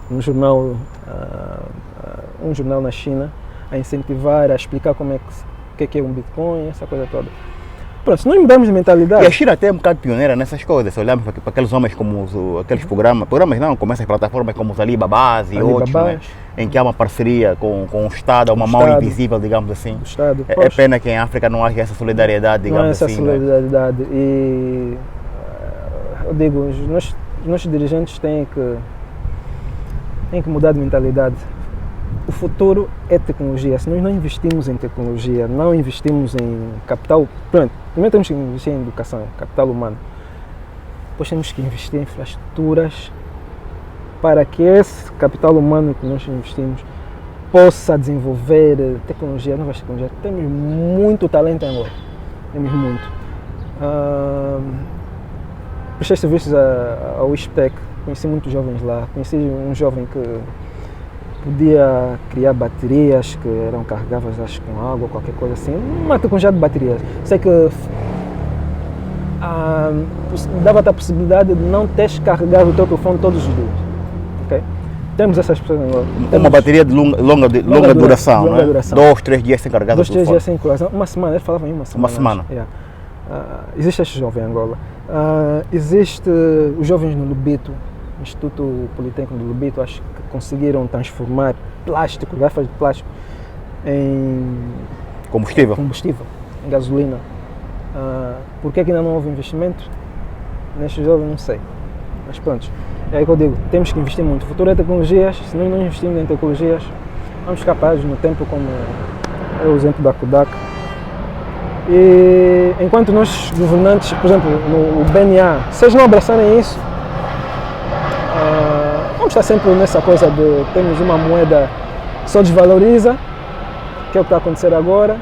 no jornal, um jornal na China, a incentivar, a explicar o que é um Bitcoin, essa coisa toda. Pronto, se nós mudarmos de mentalidade... E a China até é um bocado pioneira nessas coisas. Se olharmos para aqueles homens como aqueles programas não, como essas plataformas como os Alibabás e outros, né, em que há uma parceria com o Estado, uma mão invisível, digamos assim. Estado, é pena que em África não haja essa solidariedade, digamos assim. Não há essa solidariedade. Né? E eu digo, os nossos dirigentes têm Tem que mudar de mentalidade. O futuro é tecnologia. Se nós não investimos em tecnologia, não investimos em capital, pronto, primeiro temos que investir em educação, capital humano. Depois temos que investir em infraestruturas para que esse capital humano que nós investimos possa desenvolver tecnologia, novas tecnologias. Temos muito talento em Angola. Temos muito. Prestei serviços ao ISPTEC, conheci muitos jovens lá. Conheci um jovem que podia criar baterias que eram carregáveis, acho, com água, qualquer coisa assim. Uma tecnologia de baterias. Sei que dava-te a possibilidade de não teres que carregar o teu telefone todos os dias. Okay? Temos essas pessoas em Angola. Uma bateria de longa duração, não é? Duração. 2, 3 dias sem carregar o 2, 3 telefone. dias sem carregar. Uma semana, eles falavam em uma semana. Uma semana. Yeah. Existe este jovem em Angola. Existe os jovens no Lubito, Instituto Politécnico do Lubito, acho que conseguiram transformar plástico, garrafas de plástico, em Combustível. em gasolina. Por que ainda não houve investimento nestes jovens, não sei. Mas pronto, é aí que eu digo, temos que investir muito. O futuro é tecnologias, se nós não investirmos em tecnologias, vamos ficar parados no tempo, como é o exemplo da Kodak. E enquanto nós governantes, por exemplo, no BNA, se eles não abraçarem isso, vamos estar sempre nessa coisa de termos uma moeda que só desvaloriza, que é o que está a acontecer agora,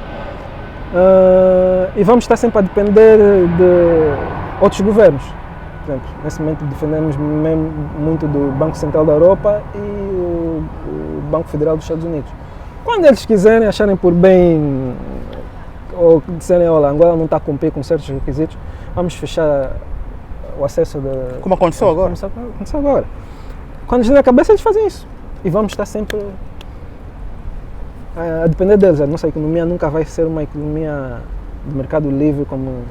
e vamos estar sempre a depender de outros governos. Por exemplo, nesse momento defendemos mesmo muito do Banco Central da Europa e o Banco Federal dos Estados Unidos. Quando eles quiserem, acharem por bem, ou disserem, olha, Angola não está a cumprir com certos requisitos, vamos fechar o acesso de... Como aconteceu agora. Aconteceu agora. Quando eles na cabeça, eles fazem isso. E vamos estar sempre a depender deles. A nossa economia nunca vai ser uma economia de mercado livre, como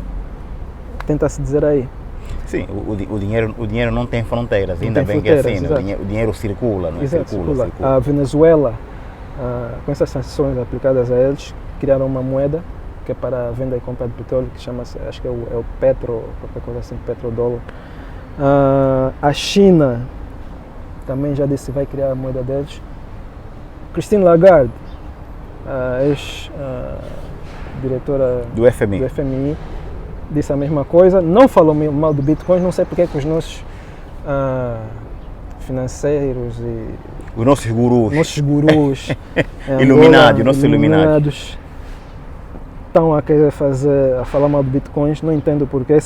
tenta-se dizer aí. Sim, o dinheiro não tem fronteiras, ainda bem que é assim, o dinheiro circula, não é? Exato, Circula. A Venezuela, com essas sanções aplicadas a eles, criaram uma moeda que é para a venda e compra de petróleo, que chama-se, acho que é o petro, qualquer coisa assim, petrodólar. A China também já disse que vai criar a moeda deles. Christine Lagarde, ex-diretora Do FMI. Disse a mesma coisa, não falou mal do Bitcoin, não sei porque é que os nossos financeiros e os nossos gurus iluminados estão a querer a falar mal do Bitcoin. Não entendo porque a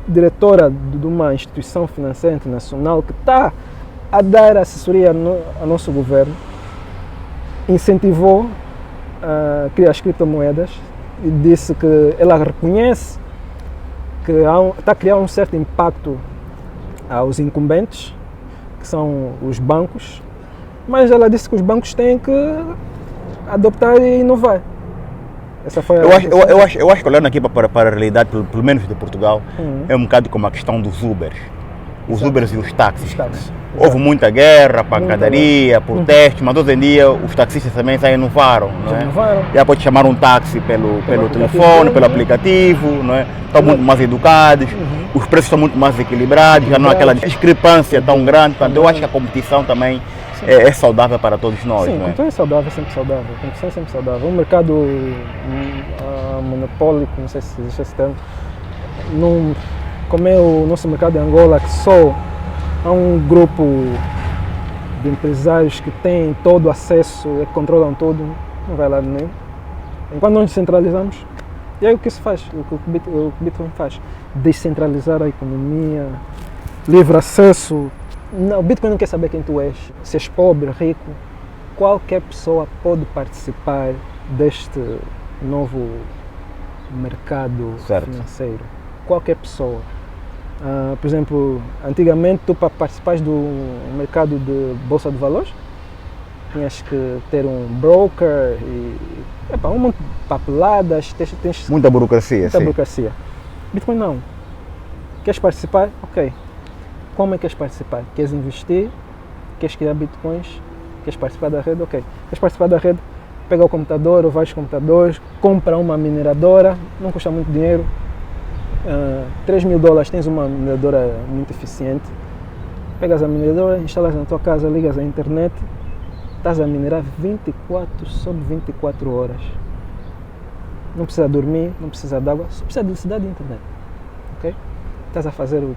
diretora de uma instituição financeira internacional que está a dar assessoria ao nosso governo incentivou a criar as criptomoedas e disse que ela reconhece que está a criar um certo impacto aos incumbentes, que são os bancos, mas ela disse que os bancos têm que adoptar e inovar. Essa foi eu acho que olhando aqui para a realidade, pelo menos de Portugal, é um bocado como a questão dos Ubers. Os Ubers e os táxis. Houve muita guerra, pancadaria, protesto, mas hoje em dia os taxistas também já inovaram, não é? Já pode chamar um táxi pelo telefone, pelo aplicativo, não é? Estão muito mais educados, os preços estão muito mais equilibrados, já não há aquela discrepância tão grande. Portanto, eu acho que a competição também é saudável para todos nós. Sim, não é? Então é saudável, sempre saudável. A competição é sempre saudável. Um mercado monopólico, não sei se existe esse termo, como é o nosso mercado em Angola, que só há um grupo de empresários que têm todo o acesso e controlam tudo, não vai lá nenhum. Enquanto nós descentralizamos, e é o que se faz, o que o Bitcoin faz, descentralizar a economia, livre acesso. Não, o Bitcoin não quer saber quem tu és, se és pobre, rico, qualquer pessoa pode participar deste novo mercado financeiro, qualquer pessoa. Por exemplo, antigamente tu para participares do mercado de bolsa de valores tinhas que ter um broker e um monte de papeladas, tens muita burocracia. Burocracia. Bitcoin não. Queres participar? Ok. Como é que queres participar? Queres investir? Queres criar bitcoins? Queres participar da rede? Ok. Queres participar da rede? Pega o computador ou vários computadores, compra uma mineradora, não custa muito dinheiro. $3.000 tens uma mineradora muito eficiente pegas a mineradora, instalas na tua casa, ligas a internet, estás a minerar 24 sobre 24 horas. Não precisa dormir, não precisa de água, só precisa de eletricidade e internet. Ok? Estás a fazer o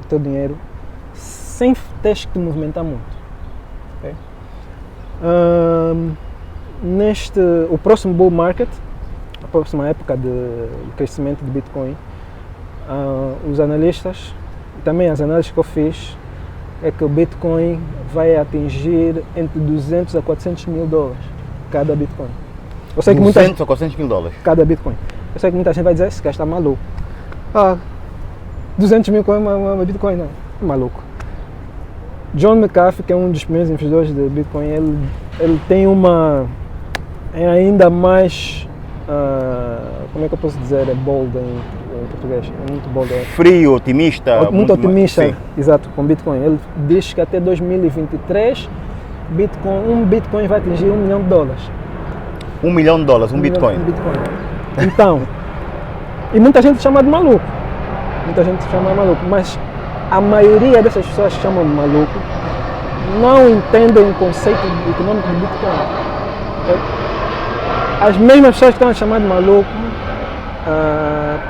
teu dinheiro sem teres que te movimentar muito. Okay? O próximo bull market, a próxima época de crescimento de Bitcoin, os analistas, também as análises que eu fiz, é que o Bitcoin vai atingir entre 200 a 400 mil dólares cada Bitcoin. Eu sei que 200 a 400 mil dólares? Cada Bitcoin. Eu sei que muita gente vai dizer, esse cara está maluco. 200 mil uma Bitcoin, não. É maluco. John McAfee, que é um dos primeiros investidores de Bitcoin, ele tem uma... é ainda mais... como é que eu posso dizer? É bold em português. É muito bold. Frio, otimista. Muito otimista, sim. Exato, com Bitcoin. Ele diz que até 2023 um Bitcoin vai atingir $1 milhão. $1 milhão, um Bitcoin. Então, e muita gente chama de maluco. Muita gente chama de maluco, mas a maioria dessas pessoas que chamam de maluco não entendem o conceito econômico do Bitcoin. Okay? As mesmas pessoas que estão a chamar de maluco,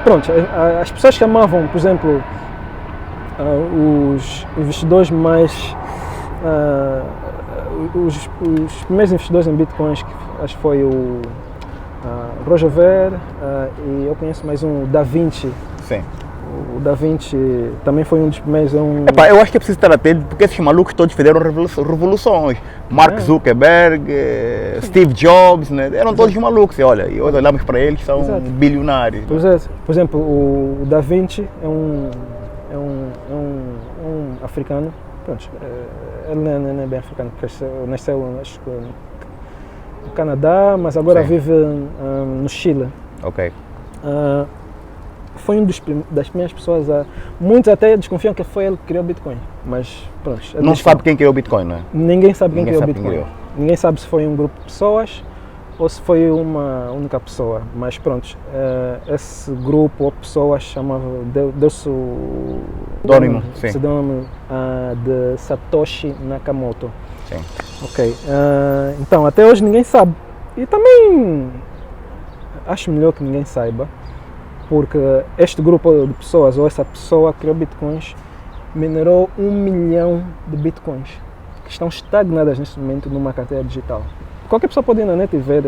pronto, as pessoas chamavam, por exemplo, os investidores mais... os primeiros investidores em Bitcoins, que acho que foi o Roger Ver, e eu conheço mais um, o Da Vinci. Sim. O Da Vinci também foi um dos primeiros. Eu acho que é preciso estar atento, porque esses malucos todos fizeram revoluções. Mark Zuckerberg, Steve Jobs, né? Eram todos malucos. E olha, e hoje olhamos para eles, são bilionários. Por exemplo, o Da Vinci é um africano. Pronto, ele não é bem africano, porque nasceu acho que no Canadá, mas agora vive no Chile. Ok. Foi das primeiras pessoas muitos até desconfiam que foi ele que criou o Bitcoin, mas pronto. Não sabe quem criou o Bitcoin, não é? Ninguém sabe quem criou o Bitcoin. Ninguém sabe se foi um grupo de pessoas ou se foi uma única pessoa, mas pronto, esse grupo ou pessoas deu-se o pseudônimo de Satoshi Nakamoto. Sim. Ok, então até hoje ninguém sabe, e também acho melhor que ninguém saiba, porque este grupo de pessoas ou essa pessoa criou Bitcoins, minerou 1 milhão de Bitcoins que estão estagnadas neste momento numa carteira digital. Qualquer pessoa pode ir na net e ver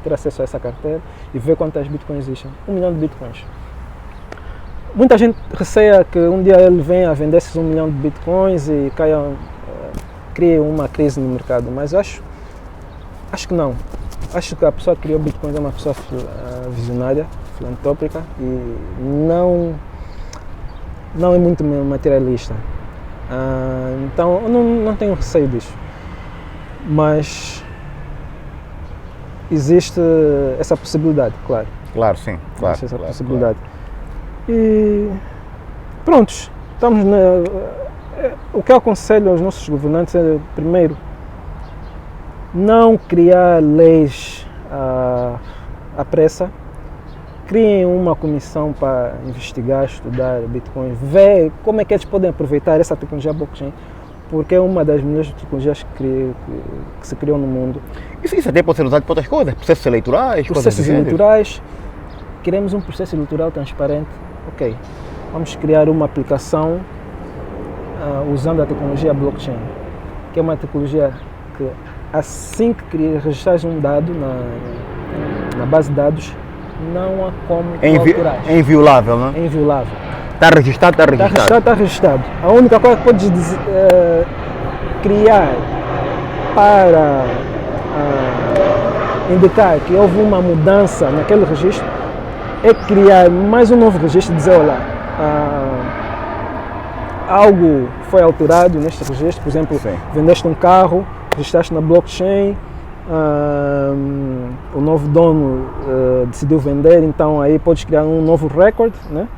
ter acesso a essa carteira e ver quantas Bitcoins existem. 1 milhão de Bitcoins. Muita gente receia que um dia ele venha a vender esses 1 milhão de Bitcoins e crie uma crise no mercado, mas acho que não. Acho que a pessoa que criou Bitcoins é uma pessoa visionária, filantrópica e não é muito materialista. Então eu não tenho receio disso. Mas existe essa possibilidade, claro. Claro, sim. Claro, existe essa possibilidade. Claro. E prontos, estamos o que eu aconselho aos nossos governantes é, primeiro, não criar leis à pressa. Criem uma comissão para investigar, estudar Bitcoin, ver como é que eles podem aproveitar essa tecnologia blockchain, porque é uma das melhores tecnologias que se criou no mundo. Isso até pode ser usado para outras coisas, processos eleitorais, processos eleitorais. Queremos um processo eleitoral transparente. Ok, vamos criar uma aplicação usando a tecnologia blockchain, que é uma tecnologia que assim que registrares um dado na base de dados, não há como alterar. É inviolável, não é? É inviolável. Está registrado, Está registrado. A única coisa que podes criar para indicar que houve uma mudança naquele registro é criar mais um novo registro e dizer, olha, algo foi alterado neste registro, por exemplo, vendeste um carro, registraste na blockchain, o novo dono decidiu vender, então aí podes criar um novo record, né?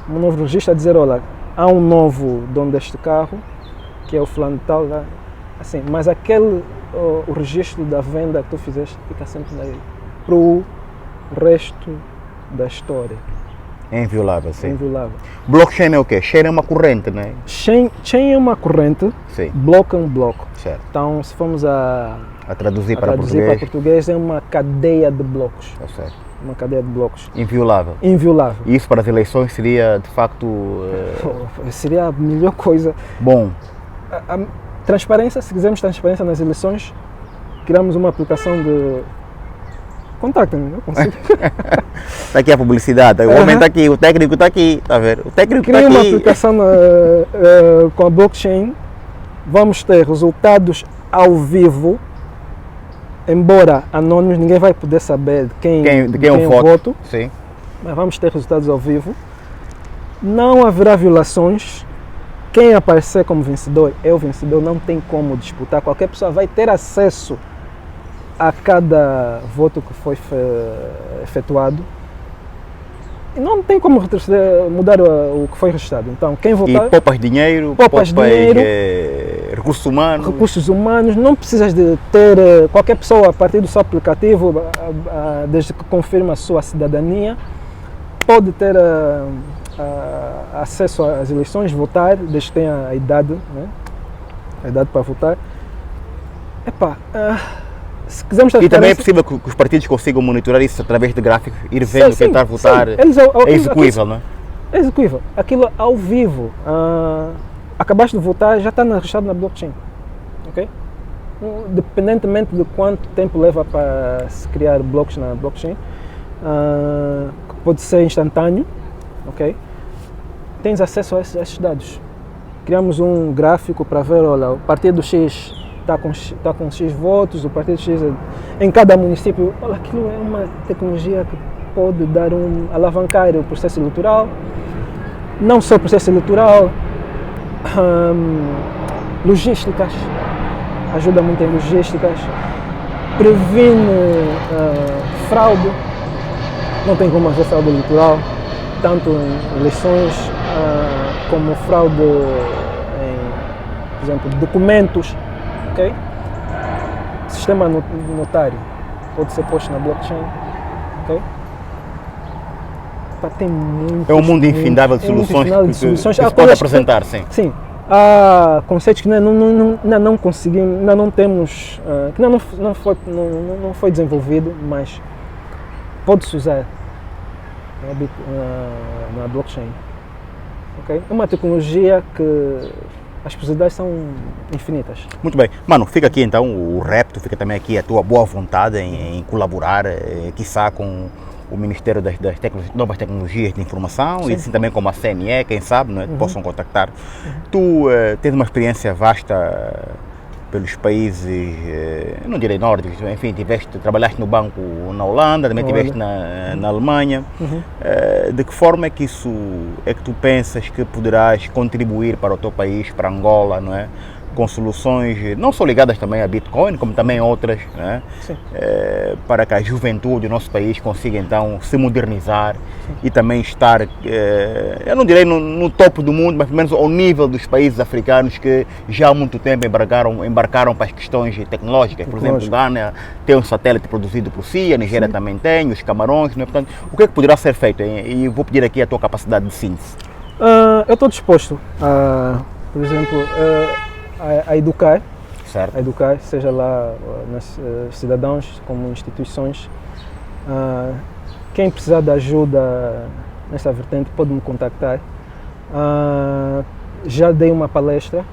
Um novo registro a dizer, olha, há um novo dono deste carro, que é o fulano tal, né? Assim, mas o registro da venda que tu fizeste fica sempre para o resto da história. É inviolável, É sim. inviolável. Blockchain é o quê? Chain é uma corrente, né? Chain é uma corrente, Sim, bloco é um bloco. certo. Então, se formos a A traduzir para traduzir para português, português, é uma cadeia de blocos. tá certo. Uma cadeia de blocos. Inviolável. Inviolável. E isso para as eleições seria, de facto, Seria a melhor coisa. bom. A transparência, se quisermos transparência nas eleições, criamos uma aplicação de. Contactem-me, eu consigo. Está aqui a publicidade, o homem está aqui, o técnico está aqui, está a ver? O técnico está Cria uma aqui. aplicação com a blockchain, vamos ter resultados ao vivo, embora anónimos, ninguém vai poder saber de quem De quem é o voto? Sim. mas vamos ter resultados ao vivo. Não haverá violações. Quem aparecer como vencedor é o vencedor, não tem como disputar. Qualquer pessoa vai ter acesso a cada voto que foi efetuado. E não tem como mudar o que foi registrado. Então, quem votar. E poupas dinheiro, dinheiro, recursos humanos. Recursos humanos, não precisas de ter qualquer pessoa a partir do seu aplicativo, desde que confirma a sua cidadania, pode ter acesso às eleições, votar, desde que tenha a idade, né? A idade para votar. Epá, se quisermos E também é possível que os partidos consigam monitorar isso através de gráficos, ir vendo quem está a votar. Sim. É execuível, não é? É execuível. Aquilo ao vivo. Acabaste de votar, já está registrado na blockchain. Ok? Independentemente de quanto tempo leva para se criar blocos na blockchain, que pode ser instantâneo, ok? Tens acesso a esses dados. Criamos um gráfico para ver, olha, o partido X está com X votos, o partido X em cada município. Olha, aquilo é uma tecnologia que pode alavancar o processo eleitoral. Não só o processo eleitoral, logísticas, ajuda muito em logísticas, previne fraude, não tem como haver fraude eleitoral, tanto em eleições como fraude em, por exemplo, documentos, ok? Sistema notário pode ser posto na blockchain, ok? Tem muitos, é um mundo infindável de soluções que se pode apresentar, sim. Sim. Há conceitos que ainda não conseguimos, ainda não temos, que ainda não foi desenvolvido, mas pode-se usar na blockchain. Okay? É uma tecnologia que as possibilidades são infinitas. Muito bem. Mano, fica aqui então o repto, fica também aqui a tua boa vontade em colaborar, quiçá com o Ministério das Novas Tecnologias de Informação. Sim. E assim também como a CNE, quem sabe, não é? Possam contactar. Tu tens uma experiência vasta pelos países, não direi nórdicos, enfim, trabalhaste no banco na Holanda, também estiveste na Alemanha. De que forma é que tu pensas que poderás contribuir para o teu país, para Angola, não é? Com soluções não só ligadas também a Bitcoin, como também outras, né? Para que a juventude do nosso país consiga então se modernizar. Sim. E também estar, eu não direi no topo do mundo, mas pelo menos ao nível dos países africanos que já há muito tempo embarcaram para as questões tecnológicas. Por exemplo, o Ghana tem um satélite produzido por si, a Nigéria também tem, os Camarões, né? Portanto, o que é que poderá ser feito? E vou pedir aqui a tua capacidade de síntese. Eu estou disposto a, por exemplo, a educar, certo. A educar, seja lá nas cidadãos como instituições. Quem precisar de ajuda nesta vertente pode me contactar. Já dei uma palestra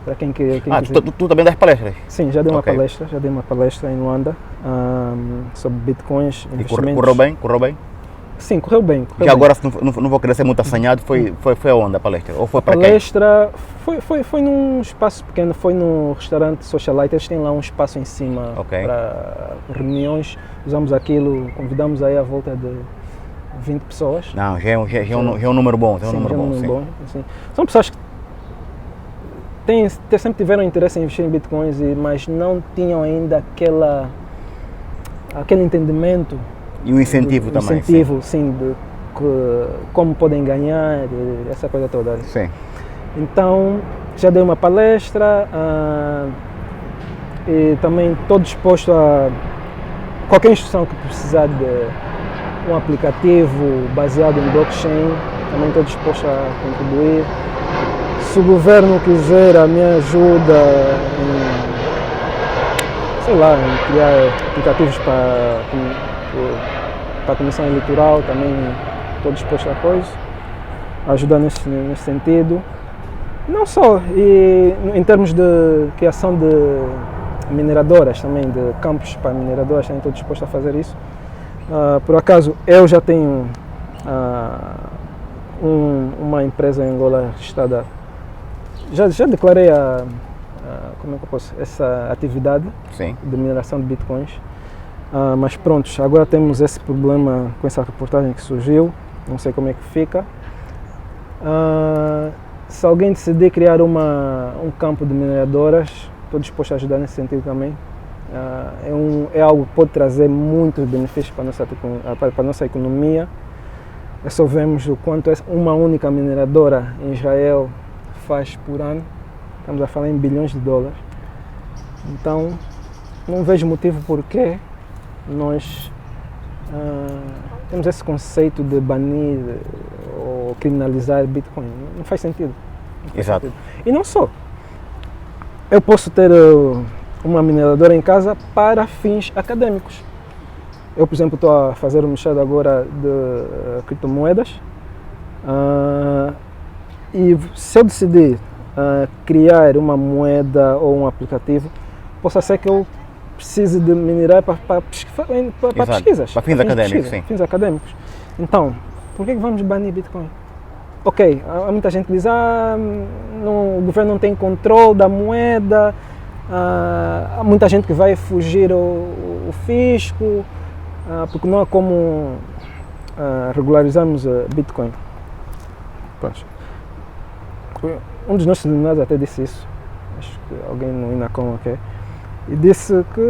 para quem quiser. Tu também das palestras? Sim, já dei uma palestra em Luanda sobre bitcoins, investimentos. Correu bem? Sim, correu bem. Agora, se não vou querer ser muito assanhado, foi aonde a palestra? Ou foi para quem? A palestra foi num espaço pequeno, foi no restaurante Socialite. Eles têm lá um espaço em cima para reuniões. Usamos aquilo, convidamos aí à volta de 20 pessoas. Não, já é um número bom. Sim. São pessoas que sempre tiveram interesse em investir em bitcoins, mas não tinham ainda aquele entendimento. E o incentivo também. Sim, de como podem ganhar, essa coisa toda. Sim. Então, já dei uma palestra e também estou disposto a qualquer instituição que precisar um aplicativo baseado em blockchain, também estou disposto a contribuir. Se o governo quiser a minha ajuda em criar aplicativos para a Comissão Eleitoral, também estou disposto a ajudar nesse sentido. Não só, e em termos de criação de mineradoras também, de campos para mineradoras, também estou disposto a fazer isso. Por acaso, eu já tenho uma empresa em Angola registrada, já declarei como é que eu posso, essa atividade Sim. de mineração de bitcoins, mas pronto, agora temos esse problema com essa reportagem que surgiu, não sei como é que fica. Se alguém decidir criar um campo de mineradoras, estou disposto a ajudar nesse sentido também. É algo que pode trazer muitos benefícios para a nossa economia. Só vemos o quanto uma única mineradora em Israel faz por ano. Estamos a falar em bilhões de dólares. Então, não vejo motivo por que nós temos esse conceito de banir ou criminalizar Bitcoin. Não faz sentido. Exato. E não só. Eu posso ter uma mineradora em casa para fins acadêmicos. Eu, por exemplo, estou a fazer um mestrado agora de criptomoedas. E se eu decidir criar uma moeda ou um aplicativo, possa ser que eu precise de minerar para pesquisas. Para fins académicos, sim. Fins académicos. Então, por que vamos banir Bitcoin? Ok, há muita gente que diz o governo não tem controle da moeda, há muita gente que vai fugir o fisco, porque não há como regularizarmos Bitcoin. Um dos nossos iluminados até disse isso, acho que alguém no Inacom aqui, e disse que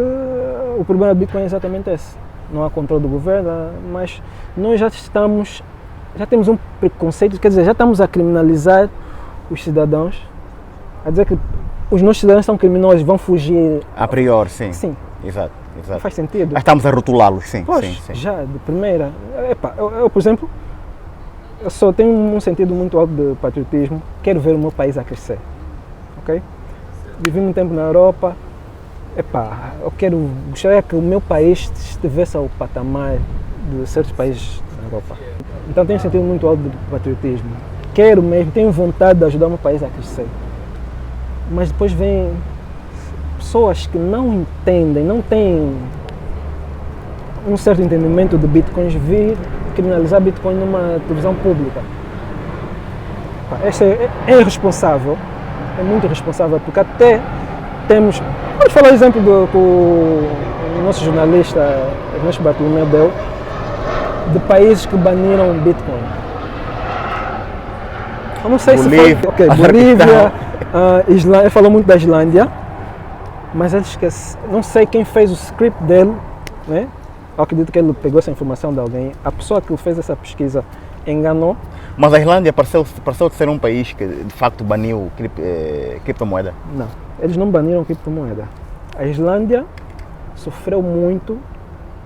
o problema do Bitcoin é exatamente esse. Não há controle do governo, mas nós já temos um preconceito, quer dizer, já estamos a criminalizar os cidadãos, a dizer que os nossos cidadãos são criminosos, vão fugir. A priori, sim. Sim. Exato. Não faz sentido. Estamos a rotulá-los, sim. Pois, sim. já, de primeira. Eu, por exemplo, eu só tenho um sentido muito alto de patriotismo, quero ver o meu país a crescer, ok? Vivi muito tempo na Europa, eu gostaria que o meu país estivesse ao patamar de certos países da Europa. Então tenho um sentido muito alto de patriotismo, tenho vontade de ajudar o meu país a crescer. Mas depois vem pessoas que não entendem, não têm um certo entendimento de bitcoins, vir criminalizar Bitcoin numa televisão pública. Isso é irresponsável, é muito irresponsável, porque até temos, vamos falar o exemplo com o nosso jornalista Ernesto Bartolomeu deu, de países que baniram Bitcoin. Eu não sei Bolívia, se foi, Bolívia, Islândia, ele falou muito da Islândia, mas ele esquece, não sei quem fez o script dele, né? Eu acredito que ele pegou essa informação de alguém. A pessoa que fez essa pesquisa enganou. Mas a Islândia pareceu de ser um país que de facto baniu criptomoeda? Não, eles não baniram criptomoeda. A Islândia sofreu muito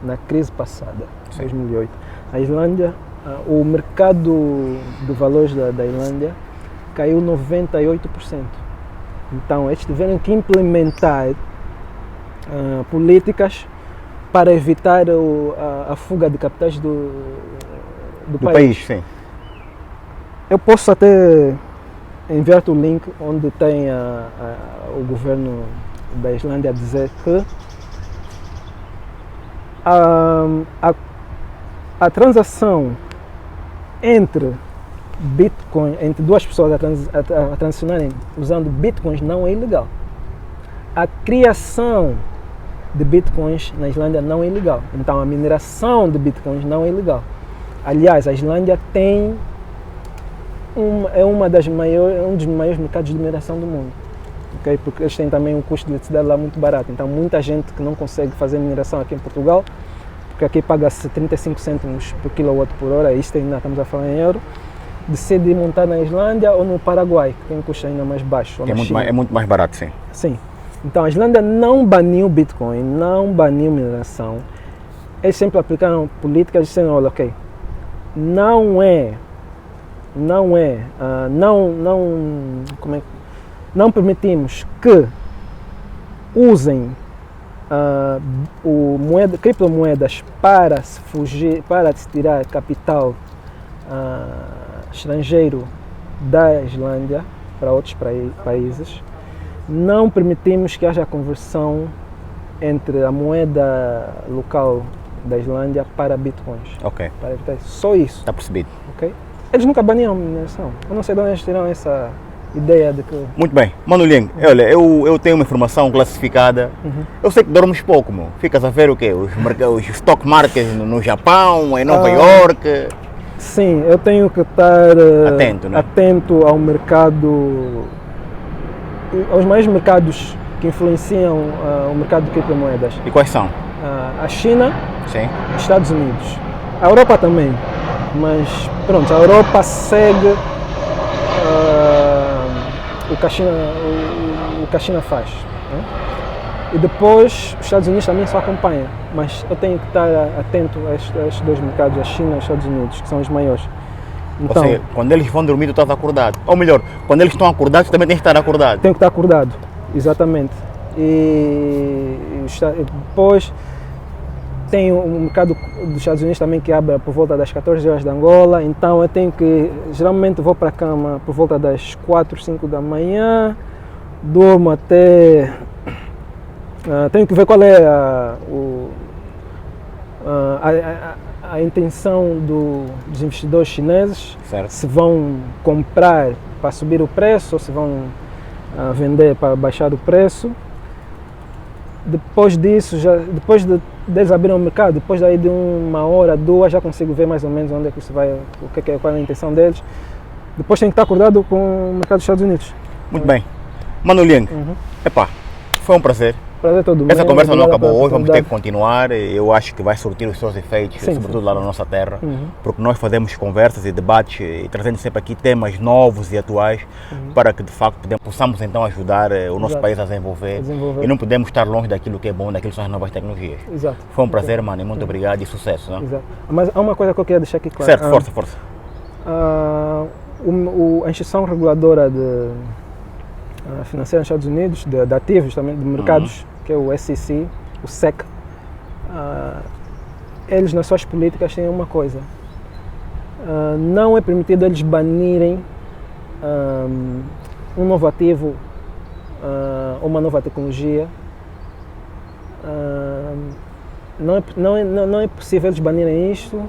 na crise passada, 2008. A Islândia, o mercado de valores da Islândia caiu 98%. Então eles tiveram que implementar políticas para evitar a fuga de capitais do país. Sim. Eu posso até enviar-te o link onde tem o governo da Islândia a dizer que a transação entre Bitcoin, entre duas pessoas a transacionarem usando Bitcoins não é ilegal. A criação de Bitcoins na Islândia não é ilegal. Então a mineração de Bitcoins não é ilegal. Aliás, a Islândia tem um dos maiores mercados de mineração do mundo. Okay? Porque eles têm também um custo de eletricidade lá muito barato. Então muita gente que não consegue fazer mineração aqui em Portugal, porque aqui paga-se 35 cêntimos por kWh, isto ainda estamos a falar em euro, decide montar na Islândia ou no Paraguai, que tem um custo ainda mais baixo. É muito mais barato, sim. Sim. Então a Islândia não baniu Bitcoin, não baniu mineração. eles sempre aplicaram políticas dizendo, olha, ok, não permitimos que usem criptomoedas para se tirar capital estrangeiro da Islândia para outros países. Não permitimos que haja conversão entre a moeda local da Islândia para bitcoins. Ok. Para evitar isso. Só isso. Está percebido. Okay? Eles nunca baniram a mineração. Eu não sei de onde eles tiram essa ideia de que... Muito bem. Mano Liang, olha, eu tenho uma informação classificada. Eu sei que dormes pouco, meu. Ficas a ver o quê? Os stock markets no Japão, em Nova York. Sim, eu tenho que estar atento, né? Atento ao mercado, aos mais mercados que influenciam o mercado de criptomoedas. E quais são? A China, sim, os Estados Unidos, a Europa também, mas pronto, a Europa segue o que a China faz, né? E depois os Estados Unidos também só acompanham, mas eu tenho que estar atento a estes dois mercados, a China e os Estados Unidos, que são os maiores. Então, ou seja, quando eles vão dormir, tu estás acordado. Ou melhor, quando eles estão acordados, tu também tens que estar acordado. Tenho que estar acordado, exatamente. E depois tem o mercado dos Estados Unidos também que abre por volta das 14 horas de Angola, então eu tenho que, geralmente vou para a cama por volta das 4, 5 da manhã, durmo até... tenho que ver qual é a intenção dos investidores chineses, certo, se vão comprar para subir o preço ou se vão vender para baixar o preço. Depois disso, deles abrirem o mercado, depois daí de 1 hora, 2, já consigo ver mais ou menos onde é que isso vai, qual é a intenção deles. Depois tenho que estar acordado com o mercado dos Estados Unidos. Muito bem. Mano Liang, epá, foi um prazer. Prazer todo Essa conversa não acabou hoje, vamos ter que continuar. Eu acho que vai surtir os seus efeitos, sim, sobretudo sim, lá na nossa terra, porque nós fazemos conversas e debates e trazendo sempre aqui temas novos e atuais para que de facto possamos então ajudar o nosso país a desenvolver. E não podemos estar longe daquilo que é bom, daquilo que são as novas tecnologias. Exato. Foi um prazer, mano, e muito obrigado e sucesso. Não? Exato. Mas há uma coisa que eu queria deixar aqui claro. Certo, força. A instituição reguladora financeira nos Estados Unidos, de ativos também, de mercados, que é o SEC, o SEC, eles nas suas políticas têm uma coisa, não é permitido eles banirem um novo ativo ou uma nova tecnologia, não é possível eles banirem isto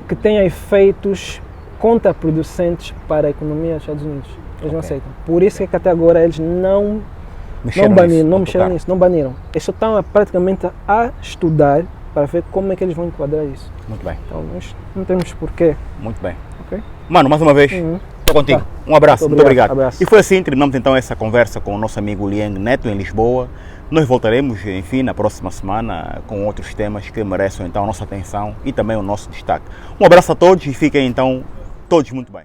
que tenha efeitos contraproducentes para a economia dos Estados Unidos. Eles não aceitam. Por isso é que até agora eles não mexeram nisso, não baniram. Eles só estão praticamente a estudar para ver como é que eles vão enquadrar isso. Muito bem. Então nós não temos porquê. Muito bem. Okay? Mano, mais uma vez, estou contigo. Tá. Um abraço, muito obrigado. Abraço. E foi assim, terminamos então essa conversa com o nosso amigo Liang Neto em Lisboa. Nós voltaremos, enfim, na próxima semana com outros temas que merecem então a nossa atenção e também o nosso destaque. Um abraço a todos e fiquem então todos muito bem.